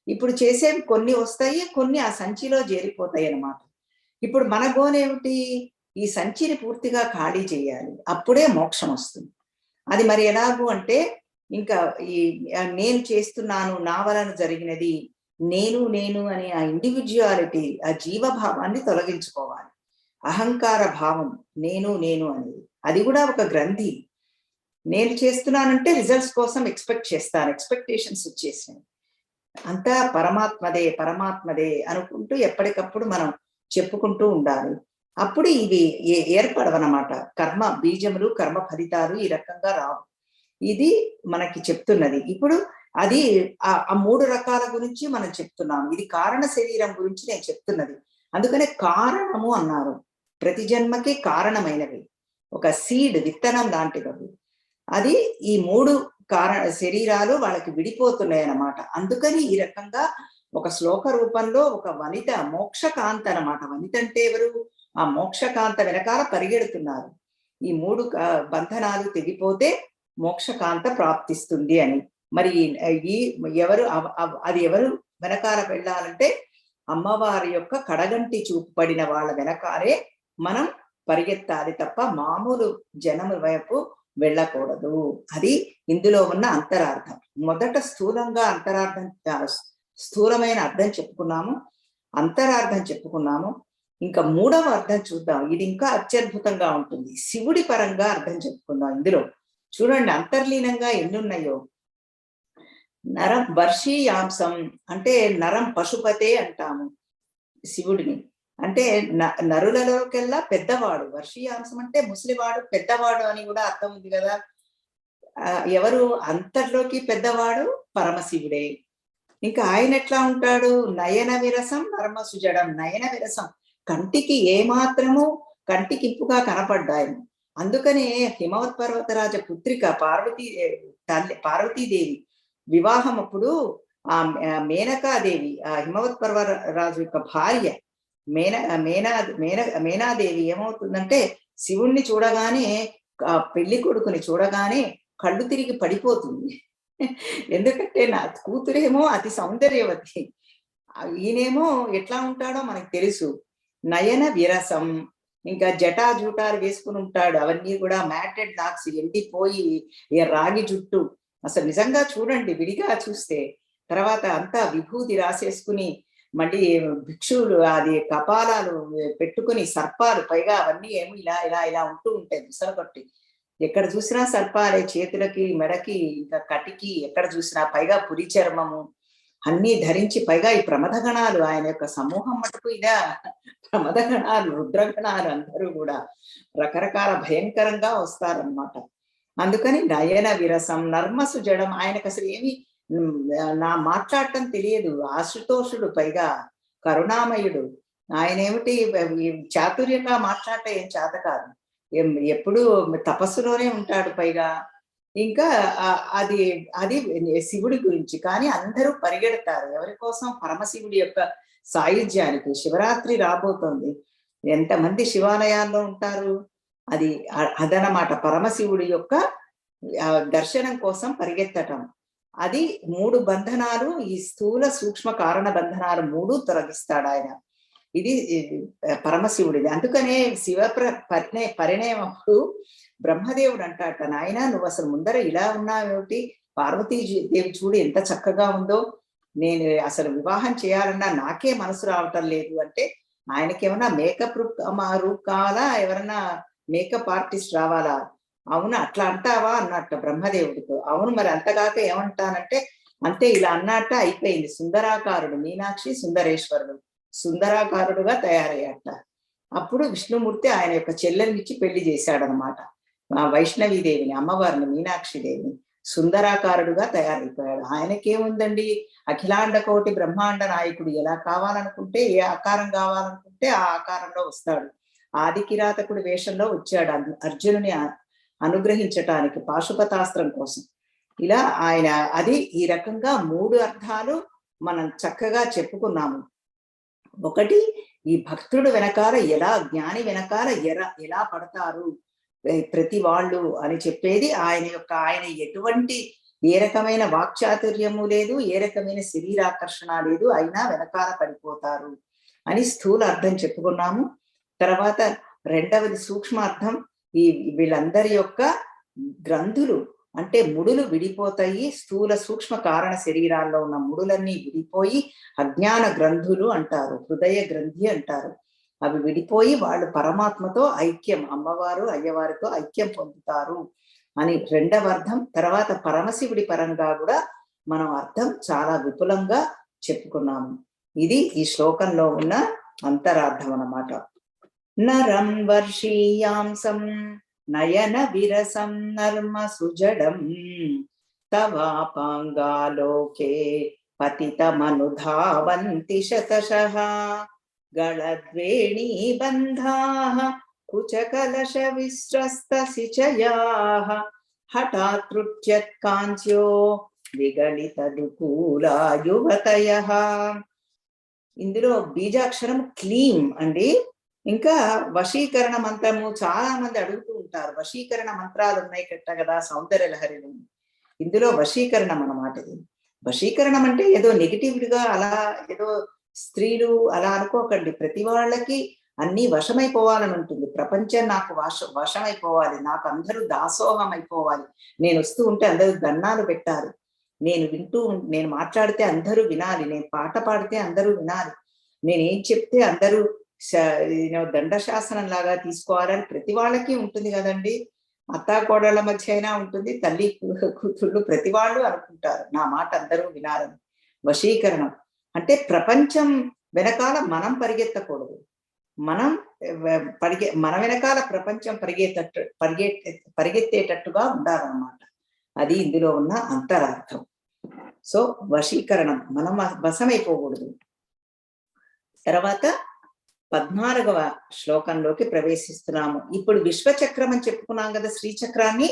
ఇప్పుడు చేసేవి కొన్ని వస్తాయి, కొన్ని ఆ సంచిలో చేరిపోతాయి అన్నమాట. ఇప్పుడు మన గోనేమిటి? ఈ సంచిని పూర్తిగా ఖాళీ చేయాలి, అప్పుడే మోక్షం వస్తుంది. అది మరి ఎలాగూ అంటే, ఇంకా ఈ నేను చేస్తున్నాను, నా వలన జరిగినది, నేను అని ఆ ఇండివిజువాలిటీ, ఆ జీవభావాన్ని తొలగించుకోవాలి. అహంకార భావం, నేను అనేది అది కూడా ఒక గ్రంథి. నేను చేస్తున్నానంటే రిజల్ట్స్ కోసం ఎక్స్పెక్ట్ చేస్తాను, ఎక్స్పెక్టేషన్స్ వచ్చేసినాయి. అంతా పరమాత్మదే అనుకుంటూ ఎప్పటికప్పుడు మనం చెప్పుకుంటూ ఉండాలి. అప్పుడు ఇవి ఏర్పడవన్నమాట. కర్మ బీజములు, కర్మ ఫలితాలు ఈ రకంగా రావు. ఇది మనకి చెప్తున్నది. ఇప్పుడు అది ఆ 3 రకాల గురించి మనం చెప్తున్నాం. ఇది కారణ శరీరం గురించి నేను చెప్తున్నది. అందుకనే కారణము అన్నారు. ప్రతి జన్మకి కారణమైనవి, ఒక సీడ్, విత్తనం లాంటివి. అది ఈ 3 శరీరాలు వాళ్ళకి విడిపోతున్నాయి అన్నమాట. అందుకని ఈ రకంగా ఒక శ్లోక రూపంలో ఒక వనిత మోక్షకాంత అన్నమాట. వనిత అంటే ఎవరు? ఆ మోక్షకాంత వెనకాల పరిగెడుతున్నారు. ఈ 3 బంధనాలు తెగిపోతే మోక్షకాంత ప్రాప్తిస్తుంది అని. మరి అది ఎవరు వెనకాల వెళ్ళాలంటే, అమ్మవారి యొక్క కడగంటి చూపు పడిన వాళ్ళ వెనకాలే మనం పరిగెత్తాలి తప్ప మామూలు జనము వైపు వెళ్ళకూడదు. అది ఇందులో ఉన్న అంతరార్థం. మొదట స్థూలమైన అర్థం చెప్పుకున్నాము, అంతరార్థం చెప్పుకున్నాము. ఇంకా 3వ అర్థం చూద్దాం. ఇది ఇంకా అత్యద్భుతంగా ఉంటుంది. శివుడి పరంగా అర్థం చెప్పుకుందాం. ఇందులో చూడండి అంతర్లీనంగా ఎన్నున్నాయో. నరం వర్షీయాంశం అంటే నరం పశుపతే అంటాము శివుడిని. అంటే నరులలోకెల్లా పెద్దవాడు. వర్షీయాంశం అంటే ముసలివాడు, పెద్దవాడు అని కూడా అర్థం ఉంది కదా. ఎవరు అంతర్లోకి పెద్దవాడు? పరమశివుడే. ఇంకా ఆయన ఎట్లా ఉంటాడు? నయన విరసం నర్మ సుజడం. నయన విరసం, కంటికి ఏమాత్రము కంటికింపుగా కనపడ్డాయి. అందుకనే హిమవత్ పర్వతరాజ పుత్రిక పార్వతీదేవి వివాహం అప్పుడు ఆ మేనకాదేవి, ఆ హిమవత్ పర్వతరాజు యొక్క భార్య మేనాదేవి ఏమవుతుందంటే, శివుణ్ణి చూడగానే, పెళ్లి కొడుకుని చూడగానే కళ్ళు తిరిగి పడిపోతుంది. ఎందుకంటే నా కూతురేమో అతి సౌందర్యవతి, ఈయనేమో ఎట్లా ఉంటాడో మనకు తెలుసు. నయన విరసం, ఇంకా జటాజూటాలు వేసుకుని ఉంటాడు. అవన్నీ కూడా మ్యాటెడ్ లాక్స్, ఎండిపోయి రాగి జుట్టు. అసలు నిజంగా చూడండి విడిగా చూస్తే. తర్వాత అంతా విభూతి రాసేసుకుని, మళ్ళీ భిక్షువులు అది కపాలాలు పెట్టుకుని, సర్పాలు పైగా అవన్నీ ఏమో ఇలా ఇలా ఇలా ఉంటూ ఉంటాయి ముసలకొట్టి. ఎక్కడ చూసినా సర్పాలే, చేతులకి మెడకి ఇంకా కటికి ఎక్కడ చూసినా, పైగా పురి చర్మము అన్ని ధరించి, పైగా ఈ ప్రమథగణాలు ఆయన యొక్క సమూహం మటుకు ఇదా ప్రమథగణాలు, రుద్రగణాలు అందరూ కూడా రకరకాల భయంకరంగా వస్తారనమాట. అందుకని నయన విరసం నర్మసు జడం. ఆయనకు అసలు ఏమి నా మాట్లాడటం తెలియదు, ఆశుతోషుడు, పైగా కరుణామయుడు. ఆయన ఏమిటి చాతుర్యంగా మాట్లాడటం ఏం చేత కాదు, ఎప్పుడు తపస్సులోనే ఉంటాడు. పైగా ఇంకా అది అది శివుడి గురించి. కానీ అందరూ పరిగెడతారు ఎవరి కోసం? పరమశివుడి యొక్క సాయుధ్యానికి. శివరాత్రి రాబోతోంది, ఎంతమంది శివాలయాల్లో ఉంటారు. అది అదనమాట, పరమశివుడి యొక్క దర్శనం కోసం పరిగెత్తటం. అది 3 బంధనాలు, ఈ స్థూల సూక్ష్మ కారణ బంధనాలు 3 తొలగిస్తాడు ఆయన. ఇది పరమశివుడిది. అందుకనే శివ పరిణయమప్పుడు బ్రహ్మదేవుడు అంటాట, నాయన నువ్వు అసలు ముందర ఇలా ఉన్నావేమిటి? పార్వతీదేవి చూడు ఎంత చక్కగా ఉందో, నేను అసలు వివాహం చేయాలన్నా నాకే మనసు రావటం లేదు అంటే, ఆయనకేమన్నా మేకప్ రూప్ కావాలా, ఎవరన్నా మేకప్ ఆర్టిస్ట్ రావాలా? అవును అట్లా అంటావా అన్నట్ట బ్రహ్మదేవుడితో. అవును మరి అంతగాక ఏమంటానంటే, అంతే ఇలా అన్నట్ట అయిపోయింది. సుందరాకారుడు, మీనాక్షి సుందరేశ్వరుడు సుందరాకారుడుగా తయారయ్యాట. అప్పుడు విష్ణుమూర్తి ఆయన యొక్క చెల్లెల్నిచ్చి పెళ్లి చేశాడనమాట. వైష్ణవీదేవిని, అమ్మవారిని, మీనాక్షి దేవిని సుందరాకారుడుగా తయారైపోయాడు. ఆయనకేముందండి, అఖిలాండ కోటి బ్రహ్మాండ నాయకుడు. ఎలా కావాలనుకుంటే, ఏ ఆకారం కావాలనుకుంటే ఆ ఆకారంలో వస్తాడు. ఆది కిరాతకుడి వేషంలో వచ్చాడు అర్జునుని అనుగ్రహించటానికి, పాశుపతాస్త్రం కోసం. ఇలా ఆయన అది ఈ రకంగా 3 అర్థాలు మనం చక్కగా చెప్పుకున్నాము. ఒకటి, ఈ భక్తుడు వెనకాల ఎలా, జ్ఞాని వెనకాల ఎలా పడతారు ప్రతి వాళ్ళు అని చెప్పేది ఆయన ఎటువంటి ఏ రకమైన వాక్చాతుర్యము లేదు, ఏ రకమైన శరీరాకర్షణ లేదు, అయినా వెనకాల పడిపోతారు అని స్థూల అర్థం చెప్పుకున్నాము. తర్వాత రెండవది సూక్ష్మార్థం, ఈ వీళ్ళందరి యొక్క గ్రంథులు అంటే ముడులు విడిపోతాయి. స్థూల సూక్ష్మ కారణ శరీరాల్లో ఉన్న ముడులన్నీ విడిపోయి అజ్ఞాన గ్రంథులు అంటారు, హృదయ గ్రంథి అంటారు. అవి విడిపోయి వాళ్ళు పరమాత్మతో ఐక్యం, అమ్మవారు అయ్యవారితో ఐక్యం పొందుతారు అని రెండవ అర్థం. తర్వాత పరమశివుడి పరంగా కూడా మనం అర్థం చాలా విపులంగా చెప్పుకున్నాము. ఇది ఈ శ్లోకంలో ఉన్న అంతరార్థం అన్నమాట. నరం వర్షీయాంసం నయన విరసం నర్మ సుజడం తవాపాంగాలోకే పతితమనుధావంతి శతశః గళద్వేణీ బంధాః కుచకలశ విశ్రస్త సిచయాః హఠాత్రుట్యత్కాంత్యో విగళిత దుకూలా యువతయః. ఇందులో బీజాక్షరం క్లీం అండి. ఇంకా వశీకరణ మంత్రము చాలా మంది అడుగుతూ ఉంటారు. వశీకరణ మంత్రాలు ఉన్నాయి కదా సౌందర్య లహరిలో. ఇందులో వశీకరణం అన్నమాట. ఇది వశీకరణం అంటే ఏదో నెగిటివ్గా అలా ఏదో స్త్రీలు అలా అనుకోకండి. ప్రతి వాళ్ళకి అన్ని వశమైపోవాలని ఉంటుంది. ప్రపంచం నాకు వశమైపోవాలి, నాకు అందరూ దాసోహం అయిపోవాలి, నేను వస్తూ ఉంటే అందరూ దండాలు పెట్టాలి, నేను మాట్లాడితే అందరూ వినాలి, నేను పాట పాడితే అందరూ వినాలి, నేనేం చెప్తే అందరూ దండశాసనం లాగా తీసుకోవాలని ప్రతి వాళ్ళకి ఉంటుంది కదండి. అత్తాకోడళ్ళ మధ్య అయినా ఉంటుంది, తల్లి కూతుళ్ళు ప్రతి వాళ్ళు అనుకుంటారు నా మాట అందరూ వినాలని. వశీకరణం అంటే ప్రపంచం వెనకాల మనం పరిగెత్తకూడదు, మన వెనకాల ప్రపంచం పరిగెత్తేటట్టుగా ఉండాలన్నమాట. అది ఇందులో ఉన్న అంతరార్థం. సో వశీకరణం, మనం వశమైపోకూడదు. తర్వాత 14వ శ్లోకంలోకి ప్రవేశిస్తున్నాము. ఇప్పుడు విశ్వచక్రం అని చెప్పుకున్నాం కదా, శ్రీచక్రాన్ని.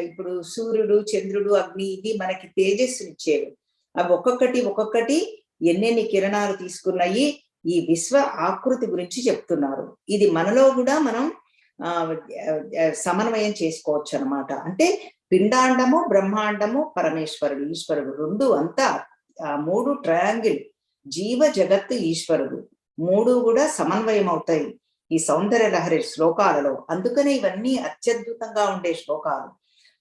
ఇప్పుడు సూర్యుడు, చంద్రుడు, అగ్ని ఇవి మనకి తేజస్సునిచ్చేవి. అవి ఒక్కొక్కటి ఎన్నెన్ని కిరణాలు తీసుకున్నాయి, ఈ విశ్వ ఆకృతి గురించి చెప్తున్నారు. ఇది మనలో కూడా మనం సమన్వయం చేసుకోవచ్చు అన్నమాట. అంటే పిండాండము, బ్రహ్మాండము, పరమేశ్వరుడు, ఈశ్వరుడు రెండు అంతా ఆ 3 ట్రయాంగిల్, జీవ జగత్తు ఈశ్వరుడు, 3 కూడా సమన్వయం అవుతాయి ఈ సౌందర్య లహరి శ్లోకాలలో. అందుకనే ఇవన్నీ అత్యద్భుతంగా ఉండే శ్లోకాలు.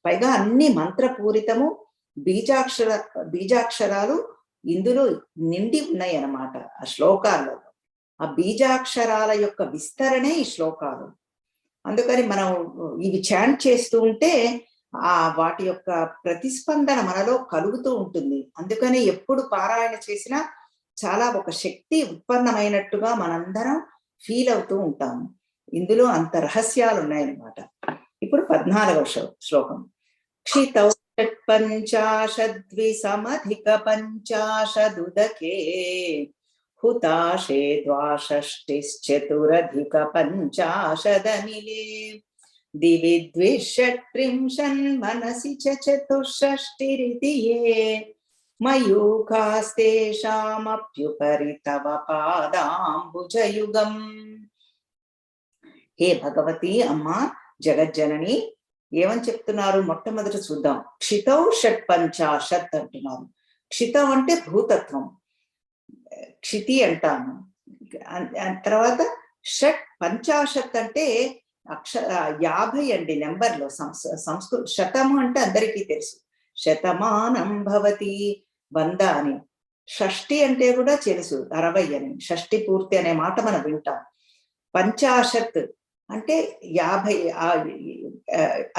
పైగా అన్ని మంత్రపూరితము, బీజాక్షరాలు ఇందులో నిండి ఉన్నాయి అన్నమాట ఆ శ్లోకాల్లో. ఆ బీజాక్షరాల యొక్క విస్తరణే ఈ శ్లోకాలు. అందుకని మనం ఇవి చాంట్ చేస్తూ ఉంటే ఆ వాటి యొక్క ప్రతిస్పందన మనలో కలుగుతూ ఉంటుంది. అందుకని ఎప్పుడు పారాయణ చేసినా చాలా ఒక శక్తి ఉత్పన్నమైనట్టుగా మనందరం ఫీల్ అవుతూ ఉంటాము. ఇందులో అంత రహస్యాలు ఉన్నాయన్నమాట. ఇప్పుడు 14వ శ్లోకం. క్షితౌ షట్పంచాశద్విసమధిక పంచాశదుదకే హుతాశే ద్వాషష్టిశ్చతురధిక పంచాశదనిలే దివి ద్విషట్త్రింశన్ మనసి చతుషష్టిరితి యే మయూఖాస్తేషామప్యుపరి తవ పాదాంబుజయుగం. హే భగవతి, అమ్మా జగజ్జనని, ఏమని చెప్తున్నారు? మొట్టమొదట చూద్దాం. క్షితౌ షట్పంచాశత్ అంటున్నారు. క్షితం అంటే భూతత్వం, క్షితి అంటాము. తర్వాత షట్ పంచాశత్ అంటే 50 అండి నెంబర్లో. సంస్కృత శతము అంటే అందరికీ తెలుసు, శతమానం భవతి 100 అని. షష్ఠి అంటే కూడా తెలుసు, 60 అని. షష్ఠి పూర్తి అనే మాట మనం వింటాం. పంచాశత్ అంటే 50,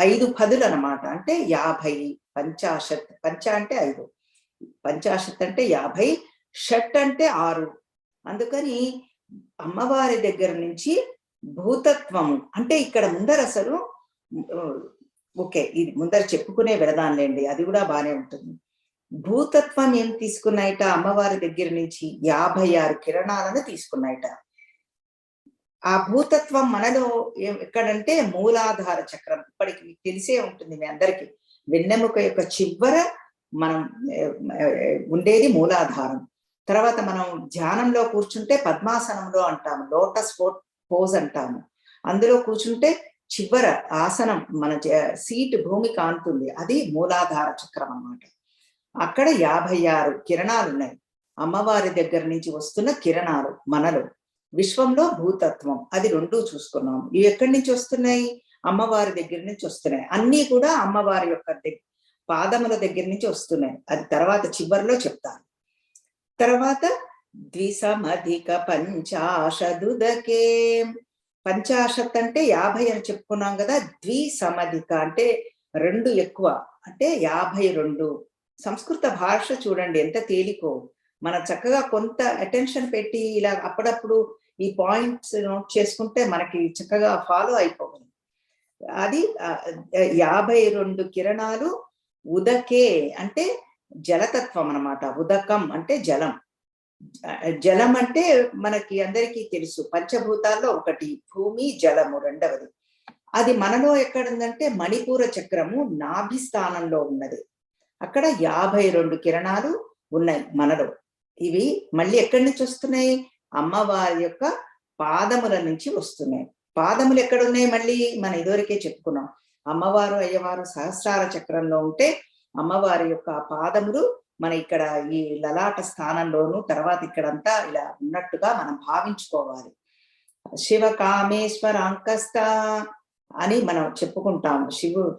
5 పదులు అన్నమాట. అంటే 50. పంచాశత్, పంచ అంటే 5, పంచాశత్ అంటే 50, షట్ అంటే 6. అందుకని అమ్మవారి దగ్గర నుంచి భూతత్వము అంటే ఇక్కడ ముందర అసలు ఓకే, ఇది ముందర చెప్పుకునే వెళదానులేండి, అది కూడా బానే ఉంటుంది. భూతత్వం ఏం తీసుకున్నాయిట? అమ్మవారి దగ్గర నుంచి 56 కిరణాలను తీసుకున్నాయిట. ఆ భూతత్వం మనలో ఎక్కడంటే మూలాధార చక్రం. ఇప్పటికి మీకు తెలిసే ఉంటుంది మీ అందరికీ, వెన్నెముక యొక్క చివర మనం ఉండేది మూలాధారం. తర్వాత మనం ధ్యానంలో కూర్చుంటే పద్మాసనంలో అంటాము, లోటస్ పోజ్ అంటాము. అందులో కూర్చుంటే చివర ఆసనం మన సీట్ భూమి కాంతుంది, అది మూలాధార చక్రం అన్నమాట. అక్కడ 56 కిరణాలు ఉన్నాయి. అమ్మవారి దగ్గర నుంచి వస్తున్న కిరణాలు మనలో. విశ్వంలో భూతత్వం, అది 2 చూసుకున్నాం. ఇవి ఎక్కడి నుంచి వస్తున్నాయి? అమ్మవారి దగ్గర నుంచి వస్తున్నాయి. అన్నీ కూడా అమ్మవారి యొక్క పాదముల దగ్గర నుంచి వస్తున్నాయి. అది తర్వాత చివరిలో చెప్తాను. తర్వాత ద్విసమధిక పంచాశదుదకే. పంచాశత్ అంటే 50 అని చెప్పుకున్నాం కదా. ద్విసమధిక అంటే 2 ఎక్కువ, అంటే 52. సంస్కృత భాష చూడండి ఎంత తేలికో. మన చక్కగా కొంత అటెన్షన్ పెట్టి ఇలా అప్పుడప్పుడు ఈ పాయింట్స్ నోట్ చేసుకుంటే మనకి చక్కగా ఫాలో అయిపోవాలి. అది 52 కిరణాలు. ఉదకే అంటే జలతత్వం అన్నమాట. ఉదకం అంటే జలం. జలం అంటే మనకి అందరికీ తెలుసు, పంచభూతాల్లో ఒకటి భూమి, జలము రెండవది. అది మనలో ఎక్కడుందంటే మణిపూర చక్రము నాభి స్థానంలో ఉన్నది. అక్కడ 52 కిరణాలు ఉన్నాయి మనలో. ఇవి మళ్ళీ ఎక్కడి నుంచి వస్తున్నాయి? అమ్మవారి యొక్క పాదముల నుంచి వస్తున్నాయి. పాదములు ఎక్కడున్నాయి? మళ్ళీ మన ఇదివరకే చెప్పుకున్నాం, అమ్మవారు అయ్యవారు సహస్రార చక్రంలో ఉంటే అమ్మవారి యొక్క పాదములు మన ఇక్కడ ఈ లలాట స్థానంలోను, తర్వాత ఇక్కడంతా ఇలా ఉన్నట్టుగా మనం భావించుకోవాలి. శివ కామేశ్వరాంకస్త అని మనం చెప్పుకుంటాము.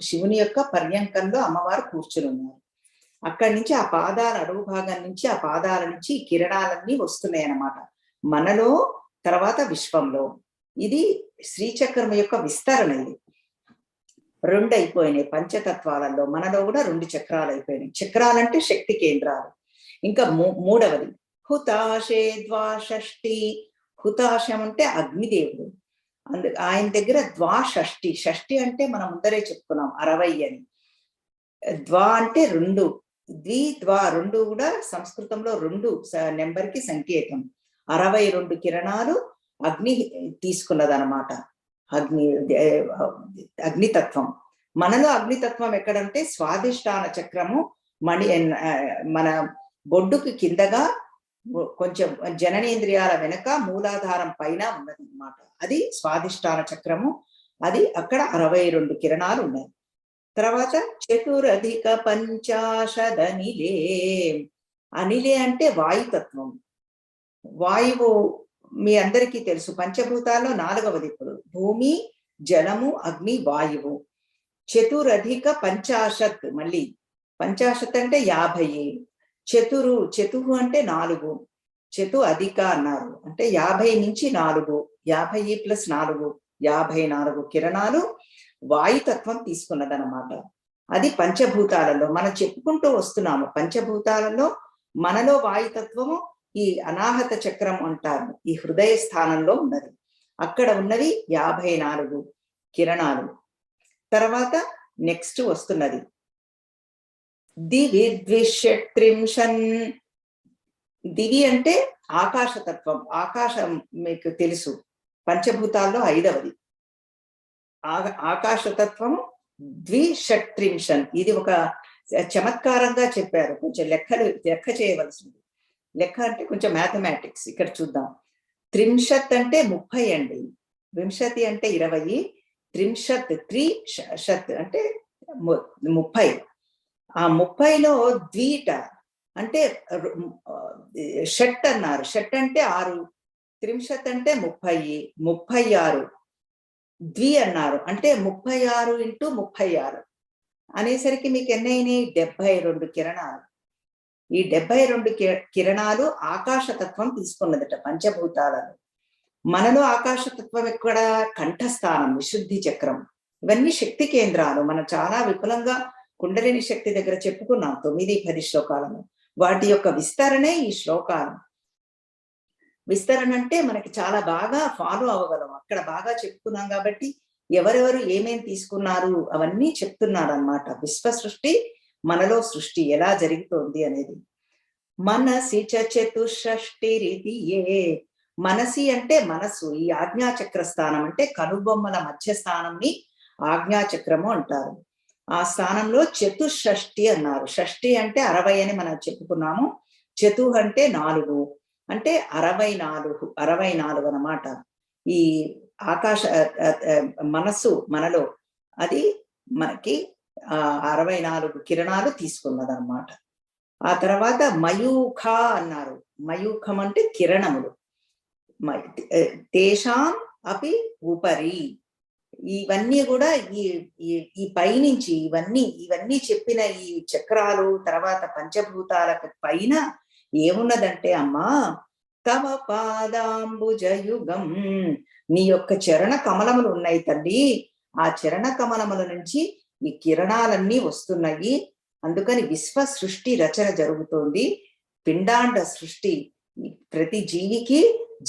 శివుని యొక్క పర్యంకంలో అమ్మవారు కూర్చుని ఉన్నారు. అక్కడి నుంచి ఆ పాదాల అడుగు భాగం నుంచి, ఆ పాదాల నుంచి కిరణాలన్నీ వస్తున్నాయి అన్నమాట మనలో, తర్వాత విశ్వంలో. ఇది శ్రీచక్రం యొక్క విస్తరణ. ఇది 2 అయిపోయినాయి పంచతత్వాలలో. మనలో కూడా 2 చక్రాలు అయిపోయినాయి. చక్రాలంటే శక్తి కేంద్రాలు. ఇంకా మూడవది హుతాశే ద్వాషష్టి. హుతాశం అంటే అగ్నిదేవుడు. ఆయన దగ్గర ద్వాషష్టి. షష్టి అంటే మనం ముందరే చెప్పుకున్నాం 60 అని. ద్వా అంటే 2, ద్వా 2 కూడా సంస్కృతంలో 2 నెంబర్కి సంకేతం. 62 కిరణాలు అగ్ని తీసుకున్నదనమాట. అగ్నితత్వం. మనలో అగ్నితత్వం ఎక్కడంటే స్వాధిష్టాన చక్రము మన బొడ్డుకి కిందగా కొంచెం జననేంద్రియాల వెనక మూలాధారం పైన ఉన్నది అనమాట. అది స్వాధిష్టాన చక్రము. అది అక్కడ 62 కిరణాలు ఉన్నాయి. తర్వాత చతురధిక పంచాశదనిలే. అనిలే అంటే వాయుతత్వం. వాయువు మీ అందరికీ తెలుసు, పంచభూతాల్లో 4వది ఇప్పుడు. భూమి, జలము, అగ్ని, వాయువు. చతురధిక పంచాశత్, మళ్ళీ పంచాశత్ అంటే 50. చతుహు అంటే 4. చతు అధిక అన్నారు అంటే 50 నుంచి 4, 50 + 4, 54 కిరణాలు వాయుతత్వం తీసుకున్నదనమాట. అది పంచభూతాలలో మనం చెప్పుకుంటూ వస్తున్నాము. పంచభూతాలలో మనలో వాయుతత్వము ఈ అనాహత చక్రం అంటారు, ఈ హృదయ స్థానంలో ఉన్నది. అక్కడ ఉన్నవి 54 కిరణాలు. తర్వాత నెక్స్ట్ వస్తున్నది దివి ద్విషట్రింశన్. దివి అంటే ఆకాశతత్వం. ఆకాశం మీకు తెలుసు, పంచభూతాల్లో 5వది ఆకాశతత్వం. ద్విషట్రింశన్, ఇది ఒక చమత్కారంగా చెప్పారు. కొంచెం లెక్క చేయవలసింది. లెక్క అంటే కొంచెం మ్యాథమెటిక్స్. ఇక్కడ చూద్దాం. త్రింశత్ అంటే 30 అండి. వింశతి అంటే 20. త్రింశత్, త్రిశత్ అంటే 30. ఆ 30లో ద్వీట అంటే షట్ అన్నారు. షట్ అంటే 6. త్రింశత్ అంటే 30, 36. ద్వి అన్నారు అంటే 36 × 36 అనేసరికి మీకు ఎన్నైనాయి? 72 కిరణాలు. ఈ 72 కిరణాలు ఆకాశతత్వం తీసుకున్నదట పంచభూతాలను. మనలో ఆకాశతత్వం ఎక్కడ? కంఠస్థానం, విశుద్ధి చక్రం. ఇవన్నీ శక్తి కేంద్రాలు. మనం చాలా విపులంగా కుండలిని శక్తి దగ్గర చెప్పుకున్నాం 9-10 శ్లోకాలను. వాటి యొక్క విస్తరణే ఈ శ్లోకాలు. విస్తరణ అంటే మనకి చాలా బాగా ఫాలో అవ్వగలం. అక్కడ బాగా చెప్పుకున్నాం కాబట్టి ఎవరెవరు ఏమేం తీసుకున్నారు అవన్నీ చెప్తున్నారు అన్నమాట. విశ్వ సృష్టి, మనలో సృష్టి ఎలా జరుగుతోంది అనేది. మనసి చతుషష్టిరితి ఏ. మనసి అంటే మనసు. ఈ ఆజ్ఞాచక్ర స్థానం అంటే కనుబొమ్మల మధ్య స్థానంని ఆజ్ఞాచక్రము అంటారు. ఆ స్థానంలో చతుషష్టి అన్నారు. షష్ఠి అంటే 60 అని మనం చెప్పుకున్నాము. చతు అంటే 4 అంటే 64 అన్నమాట. ఈ ఆకాశ మనస్సు మనలో అది మనకి 64 కిరణాలు తీసుకున్నదన్నమాట. ఆ తర్వాత మయూఖ అన్నారు. మయూఖం అంటే కిరణములు. తేషాం అపి ఉపరి. ఇవన్నీ కూడా ఈ పైనుంచి ఇవన్నీ చెప్పిన ఈ చక్రాలు తర్వాత పంచభూతాలకు పైన ఏమున్నదంటే అమ్మా, తవ పాదాంబుజయుగం, నీ యొక్క చరణ కమలములు ఉన్నాయి తల్లి. ఆ చరణ కమలముల నుంచి ఈ కిరణాలన్నీ వస్తున్నాయి. అందుకని విశ్వ సృష్టి రచన జరుగుతోంది. పిండాండ సృష్టి ప్రతి జీవికి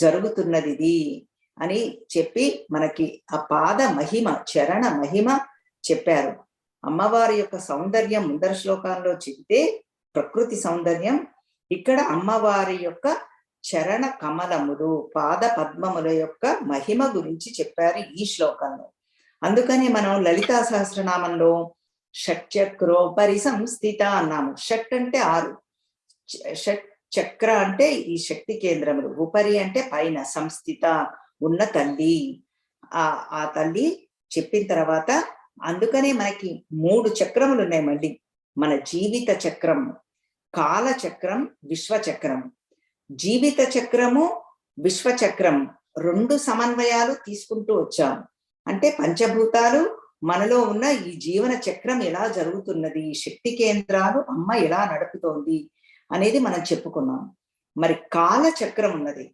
జరుగుతున్నది ఇది అని చెప్పి మనకి ఆ పాద మహిమ, చరణ మహిమ చెప్పారు. అమ్మవారి యొక్క సౌందర్యం ముందర శ్లోకాల్లో చెబితే ప్రకృతి సౌందర్యం, ఇక్కడ అమ్మవారి యొక్క చరణ కమలములు, పాద పద్మముల యొక్క మహిమ గురించి చెప్పారు ఈ శ్లోకంలో. అందుకని మనం లలితా సహస్రనామంలో షట్చక్రోపరి సంస్థిత అన్నాము. షట్ అంటే 6, షట్ చక్ర అంటే ఈ శక్తి కేంద్రములు, ఉపరి అంటే పైన, సంస్థిత ఉన్న తల్లి. ఆ తల్లి చెప్పిన తర్వాత అందుకనే మనకి 3 చక్రములు ఉన్నాయి మళ్ళీ. మన జీవిత చక్రం, కాల చక్రం, విశ్వచక్రం. జీవిత చక్రము, విశ్వచక్రం 2 సమన్వయాలు తీసుకుంటూ వచ్చాము. అంటే పంచభూతాలు మనలో ఉన్న ఈ జీవన చక్రం ఎలా జరుగుతున్నది, శక్తి కేంద్రాలు అమ్మ ఎలా నడుపుతోంది అనేది మనం చెప్పుకున్నాం. మరి కాల చక్రం ఉన్నది,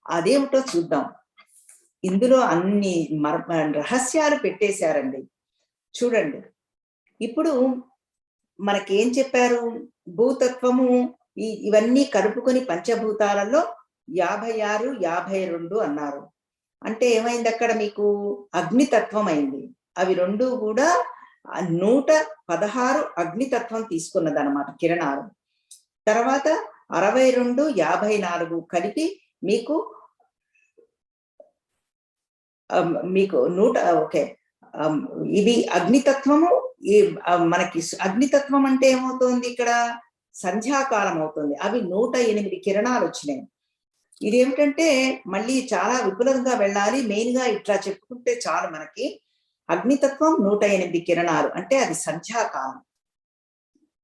అదేమిటో చూద్దాం. ఇందులో అన్ని రహస్యాలు పెట్టేశారండి. చూడండి, ఇప్పుడు మనకేం చెప్పారు? భూతత్వము ఇవన్నీ కలుపుకొని పంచభూతాలలో 56, 52 అన్నారు. అంటే ఏమైంది అక్కడ? మీకు అగ్నితత్వం అయింది. అవి 2 కూడా 116 అగ్నితత్వం తీసుకున్నదన్నమాట కిరణాలు. తర్వాత 62, 54 కలిపి మీకు 100. ఓకే, ఇవి అగ్నితత్వము. మనకి అగ్నితత్వం అంటే ఏమవుతోంది? ఇక్కడ సంధ్యాకాలం అవుతుంది. అవి 108 కిరణాలు వచ్చినాయి. ఇదేమిటంటే మళ్ళీ చాలా విపులంగా వెళ్ళాలి. మెయిన్ గా ఇట్లా చెప్పుకుంటే చాలు మనకి. అగ్నితత్వం 108 కిరణాలు అంటే అది సంధ్యాకాలం.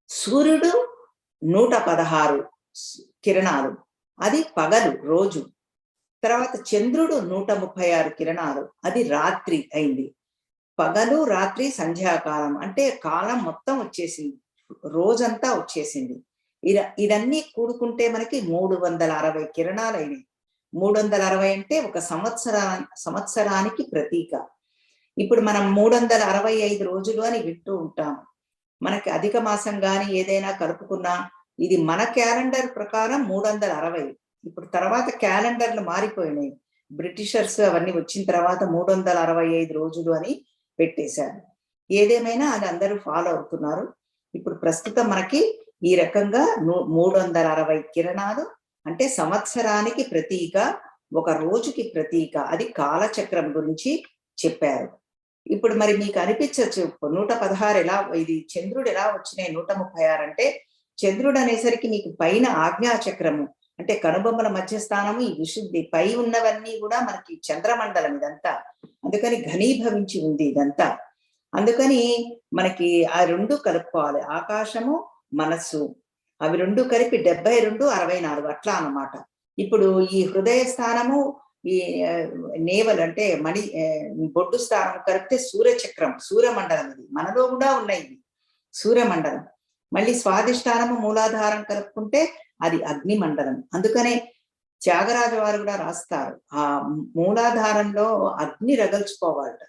సూర్యుడు 116 కిరణాలు, అది పగలు రోజు. తర్వాత చంద్రుడు 136 కిరణాలు, అది రాత్రి అయింది. పగలు రాత్రి సంధ్యాకాలం, అంటే కాలం మొత్తం వచ్చేసింది, రోజంతా వచ్చేసింది. ఇదన్నీ కూడుకుంటే మనకి 360 కిరణాలు అయినాయి. 360 అంటే ఒక సంవత్సరానికి ప్రతీక. ఇప్పుడు మనం 365 రోజులు అని వింటూ ఉంటాం. మనకి అధిక మాసం కానీ ఏదైనా కలుపుకున్నా ఇది మన క్యాలెండర్ ప్రకారం 360. ఇప్పుడు తర్వాత క్యాలెండర్లు మారిపోయినాయి, బ్రిటిషర్స్ అవన్నీ వచ్చిన తర్వాత 365 రోజులు అని పెట్టేశారు. ఏదేమైనా అది అందరూ ఫాలో అవుతున్నారు. ఇప్పుడు ప్రస్తుతం మనకి ఈ రకంగా 360 కిరణాలు అంటే సంవత్సరానికి ప్రతీక, ఒక రోజుకి ప్రతీక. అది కాలచక్రం గురించి చెప్పారు. ఇప్పుడు మరి మీకు అనిపించచ్చు 116 ఎలా, ఇది చంద్రుడు ఎలా వచ్చినాయి 136 అంటే, చంద్రుడు అనేసరికి మీకు పైన ఆజ్ఞాచక్రము అంటే కనుబొమ్మల మధ్యస్థానము, ఈ విశుద్ధి పై ఉన్నవన్నీ కూడా మనకి చంద్రమండలం ఇదంతా, అందుకని ఘనీభవించి ఉంది ఇదంతా. అందుకని మనకి ఆ రెండు కలుపుకోవాలి, ఆకాశము మనస్సు, అవి రెండు కలిపి 72 64 అట్లా అన్నమాట. ఇప్పుడు ఈ హృదయ స్థానము, ఈ నేవల్ అంటే మణి బొడ్డు స్థానం కలిపితే సూర్యచక్రం, సూర్యమండలం, ఇది మనలో కూడా ఉన్నాయి సూర్యమండలం. మళ్ళీ స్వాధిష్టానము మూలాధారం కలుపుకుంటే అది అగ్ని మండలం. అందుకనే త్యాగరాజు వారు కూడా రాస్తారు, ఆ మూలాధారంలో అగ్ని రగల్చుకోవాలట.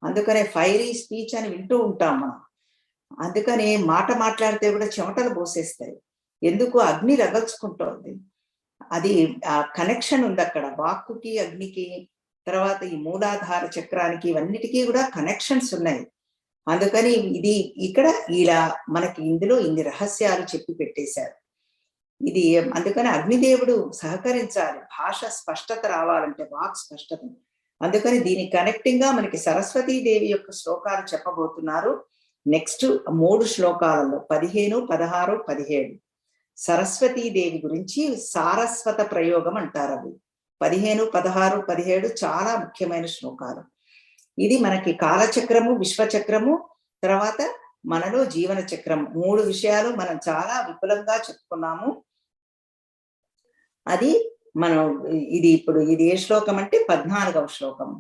అందుకనే ఫైరీ స్పీచ్ అని వింటూ ఉంటాం మనం. అందుకని మాట మాట్లాడితే కూడా చెమటలు పోసేస్తాయి, ఎందుకు అగ్ని రగల్చుకుంటోంది. అది ఆ కనెక్షన్ ఉంది అక్కడ, వాక్కుకి అగ్నికి, తర్వాత ఈ మూలాధార చక్రానికి, ఇవన్నిటికీ కూడా కనెక్షన్స్ ఉన్నాయి. అందుకని ఇది ఇక్కడ ఇలా మనకి ఇందులో ఇన్ని రహస్యాలు చెప్పి పెట్టేశారు. ఇది అందుకని అగ్నిదేవుడు సహకరించాలి, భాష స్పష్టత రావాలంటే, వాక్ స్పష్టత. అందుకని దీని కనెక్టింగ్ గా మనకి సరస్వతీదేవి యొక్క శ్లోకాలు చెప్పబోతున్నారు. నెక్స్ట్ 3 శ్లోకాలలో 15, 16, 17 సరస్వతీదేవి గురించి సారస్వత ప్రయోగం అంటారు. అవి 15, 16, 17 చాలా ముఖ్యమైన శ్లోకాలు. ఇది మనకి కాలచక్రము, విశ్వచక్రము, తర్వాత మనలో జీవన చక్రం, 3 విషయాలు మనం చాలా విపులంగా చెప్పుకున్నాము. అది మనం ఇది ఇప్పుడు ఇది ఏ శ్లోకం అంటే 14వ శ్లోకం.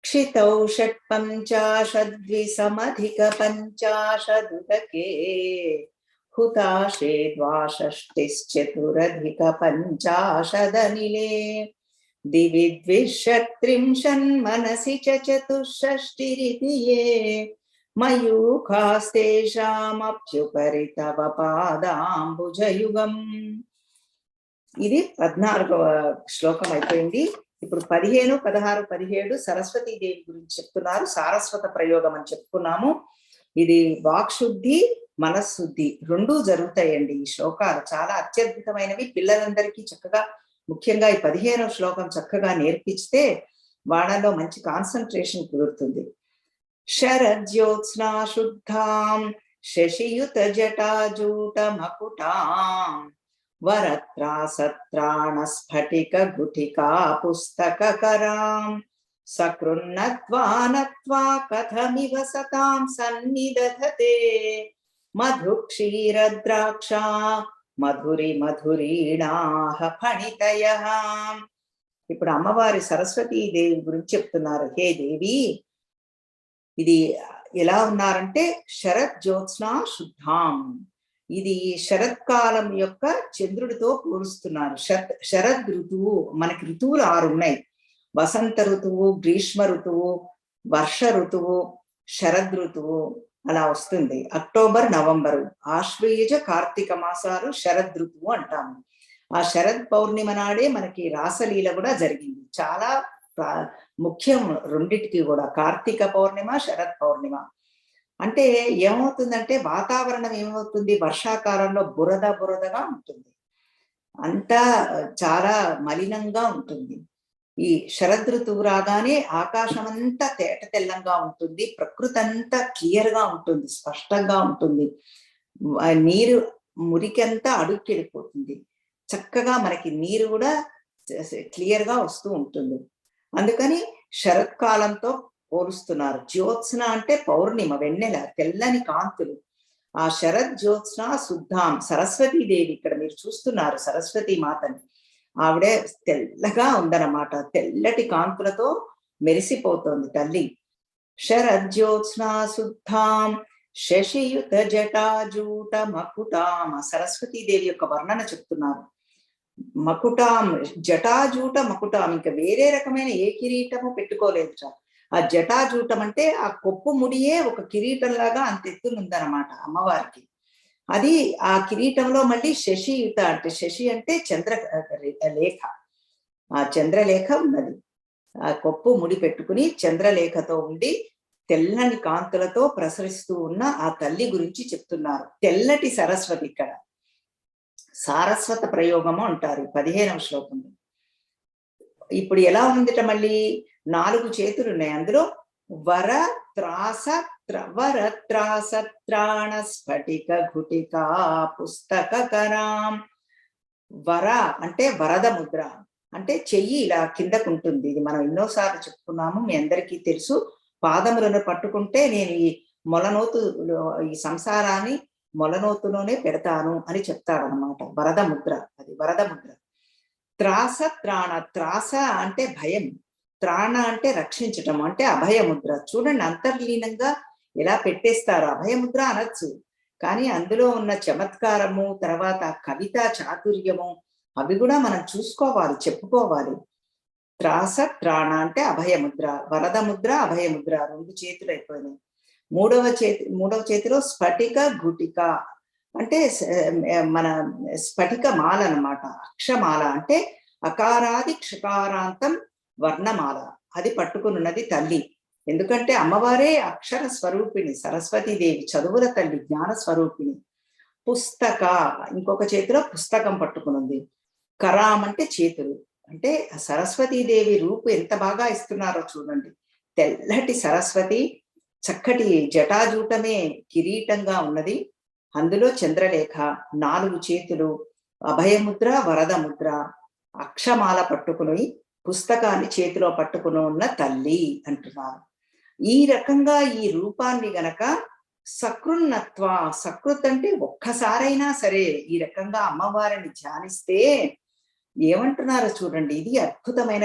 క్షితౌ షట్పంచాశద్విసమధిక పంచాశదుదకే హుతాశే ద్వాషష్టిశ్చతురధిక పంచాశదనిలే దివి ద్విషత్రింశన్మనసి చతుషష్టిరితి యే మయూఖాస్తేషామప్యుపరి తవ పాదాంబుజయుగం. ఇది 14వ శ్లోకం అయిపోయింది. ఇప్పుడు 15, 16, 17 సరస్వతీదేవి గురించి చెప్తున్నారు, సారస్వత ప్రయోగం అని చెప్పుకున్నాము. ఇది వాక్శుద్ధి, మనశుద్ధి రెండూ జరుగుతాయండి. ఈ శ్లోకాలు చాలా అత్యద్భుతమైనవి, పిల్లలందరికీ చక్కగా, ముఖ్యంగా ఈ 15వ శ్లోకం చక్కగా నేర్పిస్తే వాళ్ళలో మంచి కాన్సన్ట్రేషన్ కుదురుతుంది. శరజ్యోత్స్నా శుద్ధాం శశియుత జటాజూట మకుటాం వరత్రా సత్రాణ స్ఫటిక గుటికా పుస్తకరాం సకృన్నత్వా నత్వా కథమివ సతాం సన్నిదధతే మధు క్షీరద్రాక్ష మధురి మధురీణాహ ఫణితయః. ఇప్పుడు అమ్మవారి సరస్వతీదేవి గురించి చెప్తున్నారు. హే దేవి, ఇది ఎలా ఉన్నారంటే శరత్ జ్యోత్స్నా శుద్ధాం, ఇది శరత్కాలం యొక్క చంద్రుడితో పోలుస్తున్నారు. శరద్ ఋతువు, మనకి ఋతువులు 6 ఉన్నాయి. వసంత ఋతువు, గ్రీష్మ ఋతువు, వర్ష ఋతువు, శరద్ ఋతువు అలా వస్తుంది. అక్టోబర్, నవంబరు, ఆశ్వయుజ, కార్తీక మాసాలు శరద్ ఋతువు అంటాము. ఆ శరద్ పౌర్ణిమ నాడే మనకి రాసలీల కూడా జరిగింది. చాలా ముఖ్యం రెండిటికి కూడా, కార్తీక పౌర్ణిమ, శరద్ పౌర్ణిమ. అంటే ఏమవుతుందంటే వాతావరణం ఏమవుతుంది, వర్షాకాలంలో బురదగా ఉంటుంది, అంతా చాలా మలినంగా ఉంటుంది. ఈ శరద్ ఋతువు రాగానే ఆకాశం అంతా తేట తెల్లంగా ఉంటుంది, ప్రకృతి అంతా క్లియర్ గా ఉంటుంది, స్పష్టంగా ఉంటుంది, నీరు మురికంతా అడుక్కెళ్ళిపోతుంది, చక్కగా మనకి నీరు కూడా క్లియర్ గా వస్తూ ఉంటుంది. అందుకని శరత్కాలంతో పోలుస్తున్నారు. జ్యోత్స్న అంటే పౌర్ణిమ, వెన్నెల, తెల్లని కాంతులు. ఆ శరజ్యోత్స్న శుద్ధాం సరస్వతీదేవి, ఇక్కడ మీరు చూస్తున్నారు సరస్వతీ మాతని, ఆవిడే తెల్లగా ఉందన్నమాట, తెల్లటి కాంతులతో మెరిసిపోతోంది తల్లి. శరజ్యోత్స్న శుద్ధాం శశియుత జటాజూట మకుటాం, సరస్వతీదేవి యొక్క వర్ణన చెప్తున్నారు. మకుటాం, జటాజూట మకుటాం, ఇంకా వేరే రకమైన ఏ కిరీటము పెట్టుకోలేదు. ఆ జటాజూటం అంటే ఆ కొప్పు ముడియే ఒక కిరీటంలాగా అంత ఎత్తునుందనమాట అమ్మవారికి. అది ఆ కిరీటంలో మళ్ళీ శశియుత, అంటే శశి అంటే చంద్ర లేఖ, ఆ చంద్రలేఖ ఉన్నది. ఆ కొప్పు ముడి పెట్టుకుని చంద్రలేఖతో ఉండి తెల్లని కాంతులతో ప్రసరిస్తూ ఉన్న ఆ తల్లి గురించి చెప్తున్నారు. తెల్లటి సరస్వతి, ఇక్కడ సారస్వత ప్రయోగము అంటారు 15వ శ్లోకంలో. ఇప్పుడు ఎలా ఉందిట, మళ్ళీ 4 చేతులు ఉన్నాయి అందులో. వర త్రాస వర త్రాస త్రాణ స్ఫటిక ఘుటికా పుస్తక కరాం. వర అంటే వరద ముద్ర, అంటే చెయ్యి ఇలా కిందకుంటుంది. ఇది మనం ఎన్నోసార్లు చెప్పుకున్నాము, మీ అందరికీ తెలుసు. పాదములను పట్టుకుంటే నేను ఈ మొలనోతు, ఈ సంసారాన్ని మొలనోతులోనే పెడతాను అని చెప్తాడనమాట. వరద ముద్ర, అది వరద ముద్ర. త్రాస త్రాణ, త్రాస అంటే భయం, త్రాణ అంటే రక్షించటం, అంటే అభయముద్ర. చూడండి అంతర్లీనంగా ఎలా పెట్టేస్తారు. అభయముద్ర అనొచ్చు, కానీ అందులో ఉన్న చమత్కారము, తర్వాత కవితా చాతుర్యము, అవి కూడా మనం చూసుకోవాలి, చెప్పుకోవాలి. త్రాస త్రాణ అంటే అభయముద్ర, వరద ముద్ర, అభయముద్ర, 2 చేతులు అయిపోయినాయి. మూడవ చేతిలో స్ఫటిక ఘుటిక, అంటే మన స్ఫటిక మాల అన్నమాట, అక్షమాల, అంటే అకారాది క్షకారాంతం వర్ణమాల, అది పట్టుకున్నది తల్లి. ఎందుకంటే అమ్మవారే అక్షర స్వరూపిణి, సరస్వతీదేవి చదువుల తల్లి, జ్ఞాన స్వరూపిణి. పుస్తక, ఇంకొక చేతిలో పుస్తకం పట్టుకున్నది. కరాం అంటే చేతులు, అంటే సరస్వతీదేవి రూపు ఎంత బాగా ఇస్తున్నారో చూడండి. తెల్లటి సరస్వతి, చక్కటి జటాజూటమే కిరీటంగా ఉన్నది, అందులో చంద్రలేఖ, 4 చేతులు, అభయముద్ర, వరద ముద్ర, అక్షమాల పట్టుకుని పుస్తకాన్ని చేతిలో పట్టుకుని ఉన్న తల్లి అంటున్నారు. ఈ రకంగా ఈ రూపాన్ని గనక సకృన్నత్వ, సకృత్ అంటే ఒక్కసారైనా సరే ఈ రకంగా అమ్మవారిని ధ్యానిస్తే ఏమంటున్నారో చూడండి. ఇది అద్భుతమైన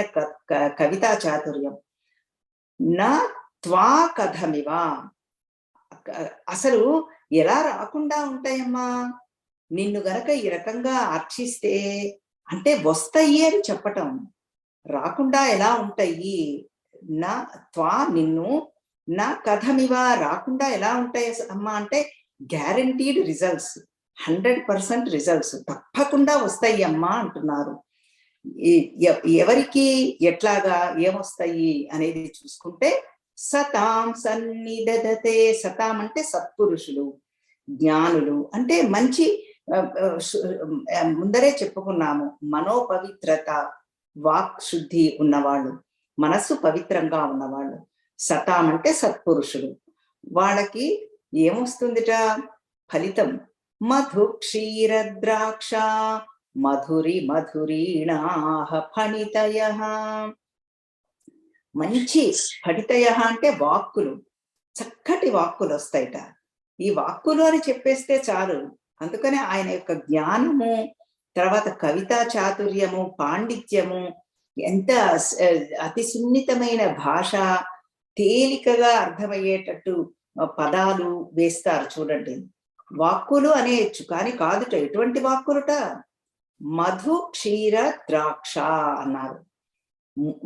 కవితా చాతుర్యం. నా త్వా కథమివ, అసలు ఎలా రాకుండా ఉంటాయమ్మా నిన్ను గనక ఈ రకంగా అర్చిస్తే, అంటే వస్తాయి అని చెప్పటం, రాకుండా ఎలా ఉంటాయి. నా త్వా నిన్ను, నా కథమివ రాకుండా ఎలా ఉంటాయి అమ్మా అంటే గ్యారంటీడ్ రిజల్ట్స్, 100% రిజల్ట్స్ తప్పకుండా వస్తాయి అమ్మా అంటున్నారు. ఎవరికి ఎట్లాగా ఏమొస్తాయి అనేది చూసుకుంటే, సతాం సన్నిదతే, సతాం అంటే సత్పురుషులు, జ్ఞానులు, అంటే మంచి, ముందరే చెప్పుకున్నాము, మనోపవిత్రత, వాక్ శుద్ధి ఉన్నవాళ్ళు, మనస్సు పవిత్రంగా ఉన్నవాళ్ళు. సతాం అంటే సత్పురుషులు, వాళ్ళకి ఏమొస్తుందిట ఫలితం. మధు క్షీర ద్రాక్ష మధురి మధురీణాహ ఫణితయ, మంచి ఫణితయ అంటే వాక్కులు, చక్కటి వాక్కులు వస్తాయిట. ఈ వాక్కులు అని చెప్పేస్తే చాలు. అందుకనే ఆయన యొక్క జ్ఞానము, తర్వాత కవితా చాతుర్యము, పాండిత్యము, ఎంత అతి సున్నితమైన భాష, తేలికగా అర్థమయ్యేటట్టు పదాలు వేస్తారు చూడండి. వాక్కులు అనేయచ్చు, కానీ కాదుట. ఎటువంటి వాక్కులుట? మధు క్షీర ద్రాక్ష అన్నారు.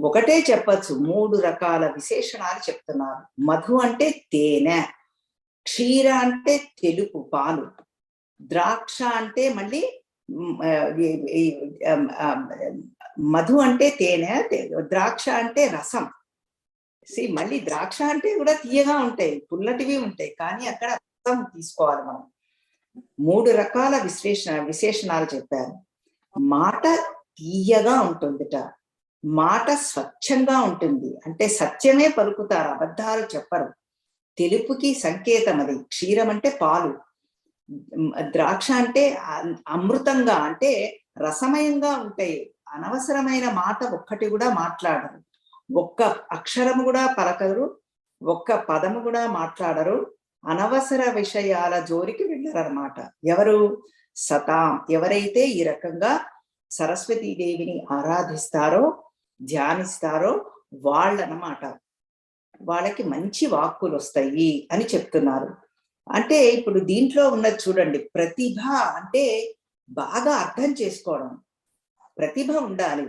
ఒకటే చెప్పచ్చు, 3 రకాల విశేషణాలు చెప్తున్నారు. మధు అంటే తేనె, క్షీర అంటే తెలుపు పాలు, ద్రాక్ష అంటే మళ్ళీ మధు అంటే తేనె, ద్రాక్ష అంటే రసం. మళ్ళీ ద్రాక్ష అంటే కూడా తీయగా ఉంటాయి, పుల్లటివి ఉంటాయి, కానీ అక్కడ రసం తీసుకోవాలి మనం. 3 రకాల విశేషణాలు చెప్పారు. మాట తీయగా ఉంటుందిట, మాట స్వచ్ఛంగా ఉంటుంది, అంటే సత్యమే పలుకుతారు, అబద్ధాలు చెప్పరు. తెలుపుకి సంకేతం అది. క్షీరం అంటే పాలు, ద్రాక్ష అంటే అమృతంగా, అంటే రసమయంగా ఉంటాయి. అనవసరమైన మాట ఒక్కటి కూడా మాట్లాడరు, ఒక్క అక్షరము కూడా పలకరు, ఒక్క పదము కూడా మాట్లాడరు. అనవసర విషయాల జోలికి వెళ్ళరన్నమాట. ఎవరు? సతాం, ఎవరైతే ఈ రకంగా సరస్వతీదేవిని ఆరాధిస్తారో, ధ్యానిస్తారో వాళ్ళనమాట. వాళ్ళకి మంచి వాక్కులు వస్తాయి అని చెప్తున్నారు. అంటే ఇప్పుడు దీంట్లో ఉన్నది చూడండి, ప్రతిభ అంటే బాగా అర్థం చేసుకోవడం. ప్రతిభ ఉండాలి.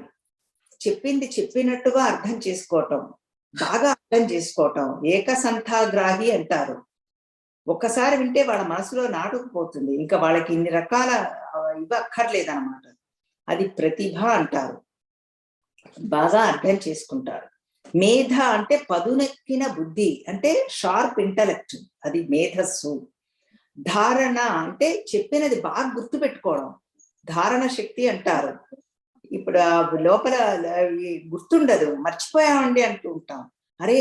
చెప్పింది చెప్పినట్టుగా అర్థం చేసుకోవటం, బాగా అర్థం చేసుకోవటం. ఏకసంథాగ్రాహి అంటారు. ఒక్కసారి వింటే వాళ్ళ మనసులో నాటుకుపోతుంది. ఇంకా వాళ్ళకి ఇన్ని రకాల ఇవి అక్కర్లేదన్నమాట. అది ప్రతిభ అంటారు. బాగా అర్థం చేసుకుంటారు. మేధ అంటే పదునెక్కిన బుద్ధి, అంటే షార్ప్ ఇంటలెక్ట్, అది మేధస్సు. ధారణ అంటే చెప్పినది బాగా గుర్తు పెట్టుకోవడం, ధారణ శక్తి అంటారు. ఇప్పుడు లోపల గుర్తుండదు, మర్చిపోయామండి అంటూ ఉంటాం. అరే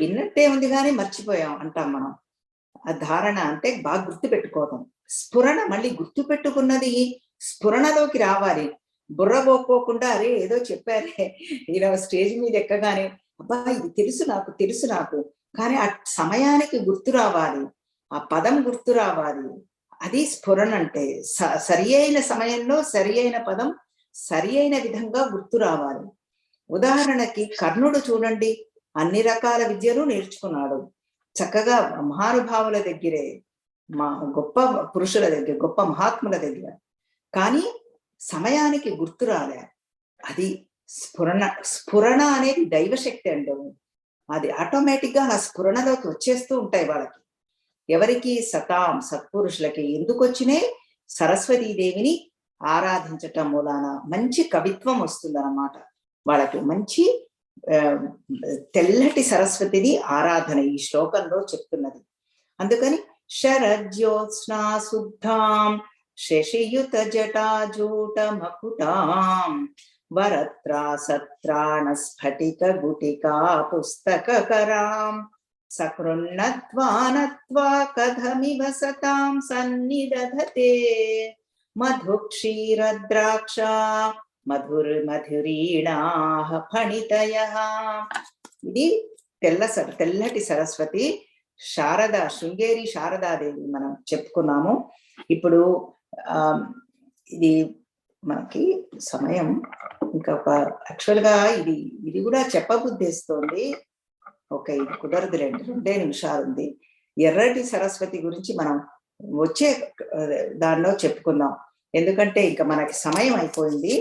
విన్నట్టే ఉంది కానీ మర్చిపోయాం అంటాం మనం. ఆ ధారణ అంటే బాగా గుర్తు పెట్టుకోవడం. స్ఫురణ, మళ్ళీ గుర్తు పెట్టుకున్నది స్ఫురణలోకి రావాలి. బుర్రబోక్కోకుండా అరే ఏదో చెప్పారే ఇలా స్టేజ్ మీద ఎక్కగానే అబ్బా ఇది తెలుసు నాకు, తెలుసు నాకు, కానీ ఆ సమయానికి గుర్తు రావాలి, ఆ పదం గుర్తు రావాలి. అది స్ఫురణ అంటే. సరి అయిన సమయంలో సరి అయిన పదం సరి అయిన విధంగా గుర్తు రావాలి. ఉదాహరణకి కర్ణుడు చూడండి, అన్ని రకాల విద్యలు నేర్చుకున్నాడు చక్కగా మహానుభావుల దగ్గరే, మా గొప్ప పురుషుల దగ్గర, గొప్ప మహాత్ముల దగ్గర, కానీ సమయానికి గుర్తు రాలే. అది స్ఫురణ. స్ఫురణ అనేది దైవశక్తి అండి. అది ఆటోమేటిక్ గా ఆ స్ఫురణలోకి వచ్చేస్తూ ఉంటాయి వాళ్ళకి. ఎవరికి? సతాం, సత్పురుషులకి. ఎందుకు వచ్చినాయి? సరస్వతీదేవిని ఆరాధించటం మూలాన మంచి కవిత్వం వస్తుందన్నమాట. వాళ్ళకి మంచి తెల్లటి సరస్వతిని ఆరాధన ఈ శ్లోకంలో చెప్తున్నది. అందుకని శరజ్యోత్స్నా శుద్ధాం శశియుత జటాజూట మకుటాం వరత్రా సత్రాణ స్ఫటిక గుటికా పుస్తకరాం సకృన్నత్వానత్వా కథమివ సతాం సన్నిదధతే మధుక్షీరద్రాక్ష మధురీణాః ఫణితయః. ఇది తెల్లటి సరస్వతి శారద, శృంగేరి శారదాదేవి మనం చెప్పుకున్నాము. ఇప్పుడు ఇది మనకి సమయం ఇంకా యాక్చువల్ గా ఇది కూడా చెప్పబుద్ధిస్తోంది. ఓకే, ఇది కుదరదులేండి, 2 నిమిషాలు ఉంది. ఎర్రటి సరస్వతి గురించి మనం వచ్చే దానిలో చెప్పుకుందాం, ఎందుకంటే ఇంకా మనకి సమయం అయిపోయింది.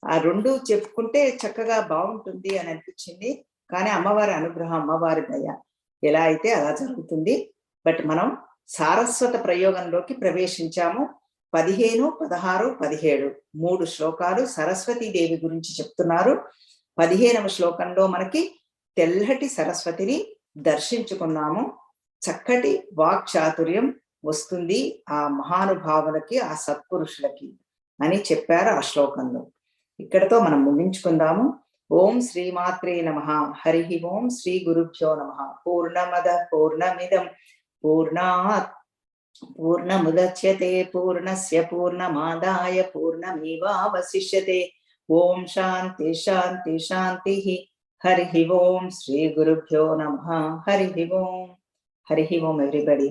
ఆ 2 చెప్పుకుంటే చక్కగా బాగుంటుంది అని అనిపించింది. కానీ అమ్మవారి అనుగ్రహం, అమ్మవారి దయ ఎలా అయితే అలా జరుగుతుంది. బట్ మనం సారస్వత ప్రయోగంలోకి ప్రవేశించాము. 15, 16, 17 3 శ్లోకాలు సరస్వతీదేవి గురించి చెప్తున్నారు. 15వ శ్లోకంలో మనకి తెల్లటి సరస్వతిని దర్శించుకున్నాము. చక్కటి వాక్చాతుర్యం వస్తుంది ఆ మహానుభావులకి, ఆ సత్పురుషులకి అని చెప్పారు ఆ శ్లోకంలో. ఇక్కడతో మనం ముగించుకుందాము. ఓం శ్రీమాత్రే నమః. హరి ఓం. శ్రీ గురుభ్యో నమః. పూర్ణమద పూర్ణమిదం పూర్ణాత్ పూర్ణముదచ్యతే పూర్ణస్య పూర్ణమాదాయ పూర్ణమేవావశిష్యతే. ఓం శాంతి శాంతి శాంతి. హరి ఓం. శ్రీ గురుభ్యో నమః. హరి ఓం. హరి ఓం ఎవ్రీబడి.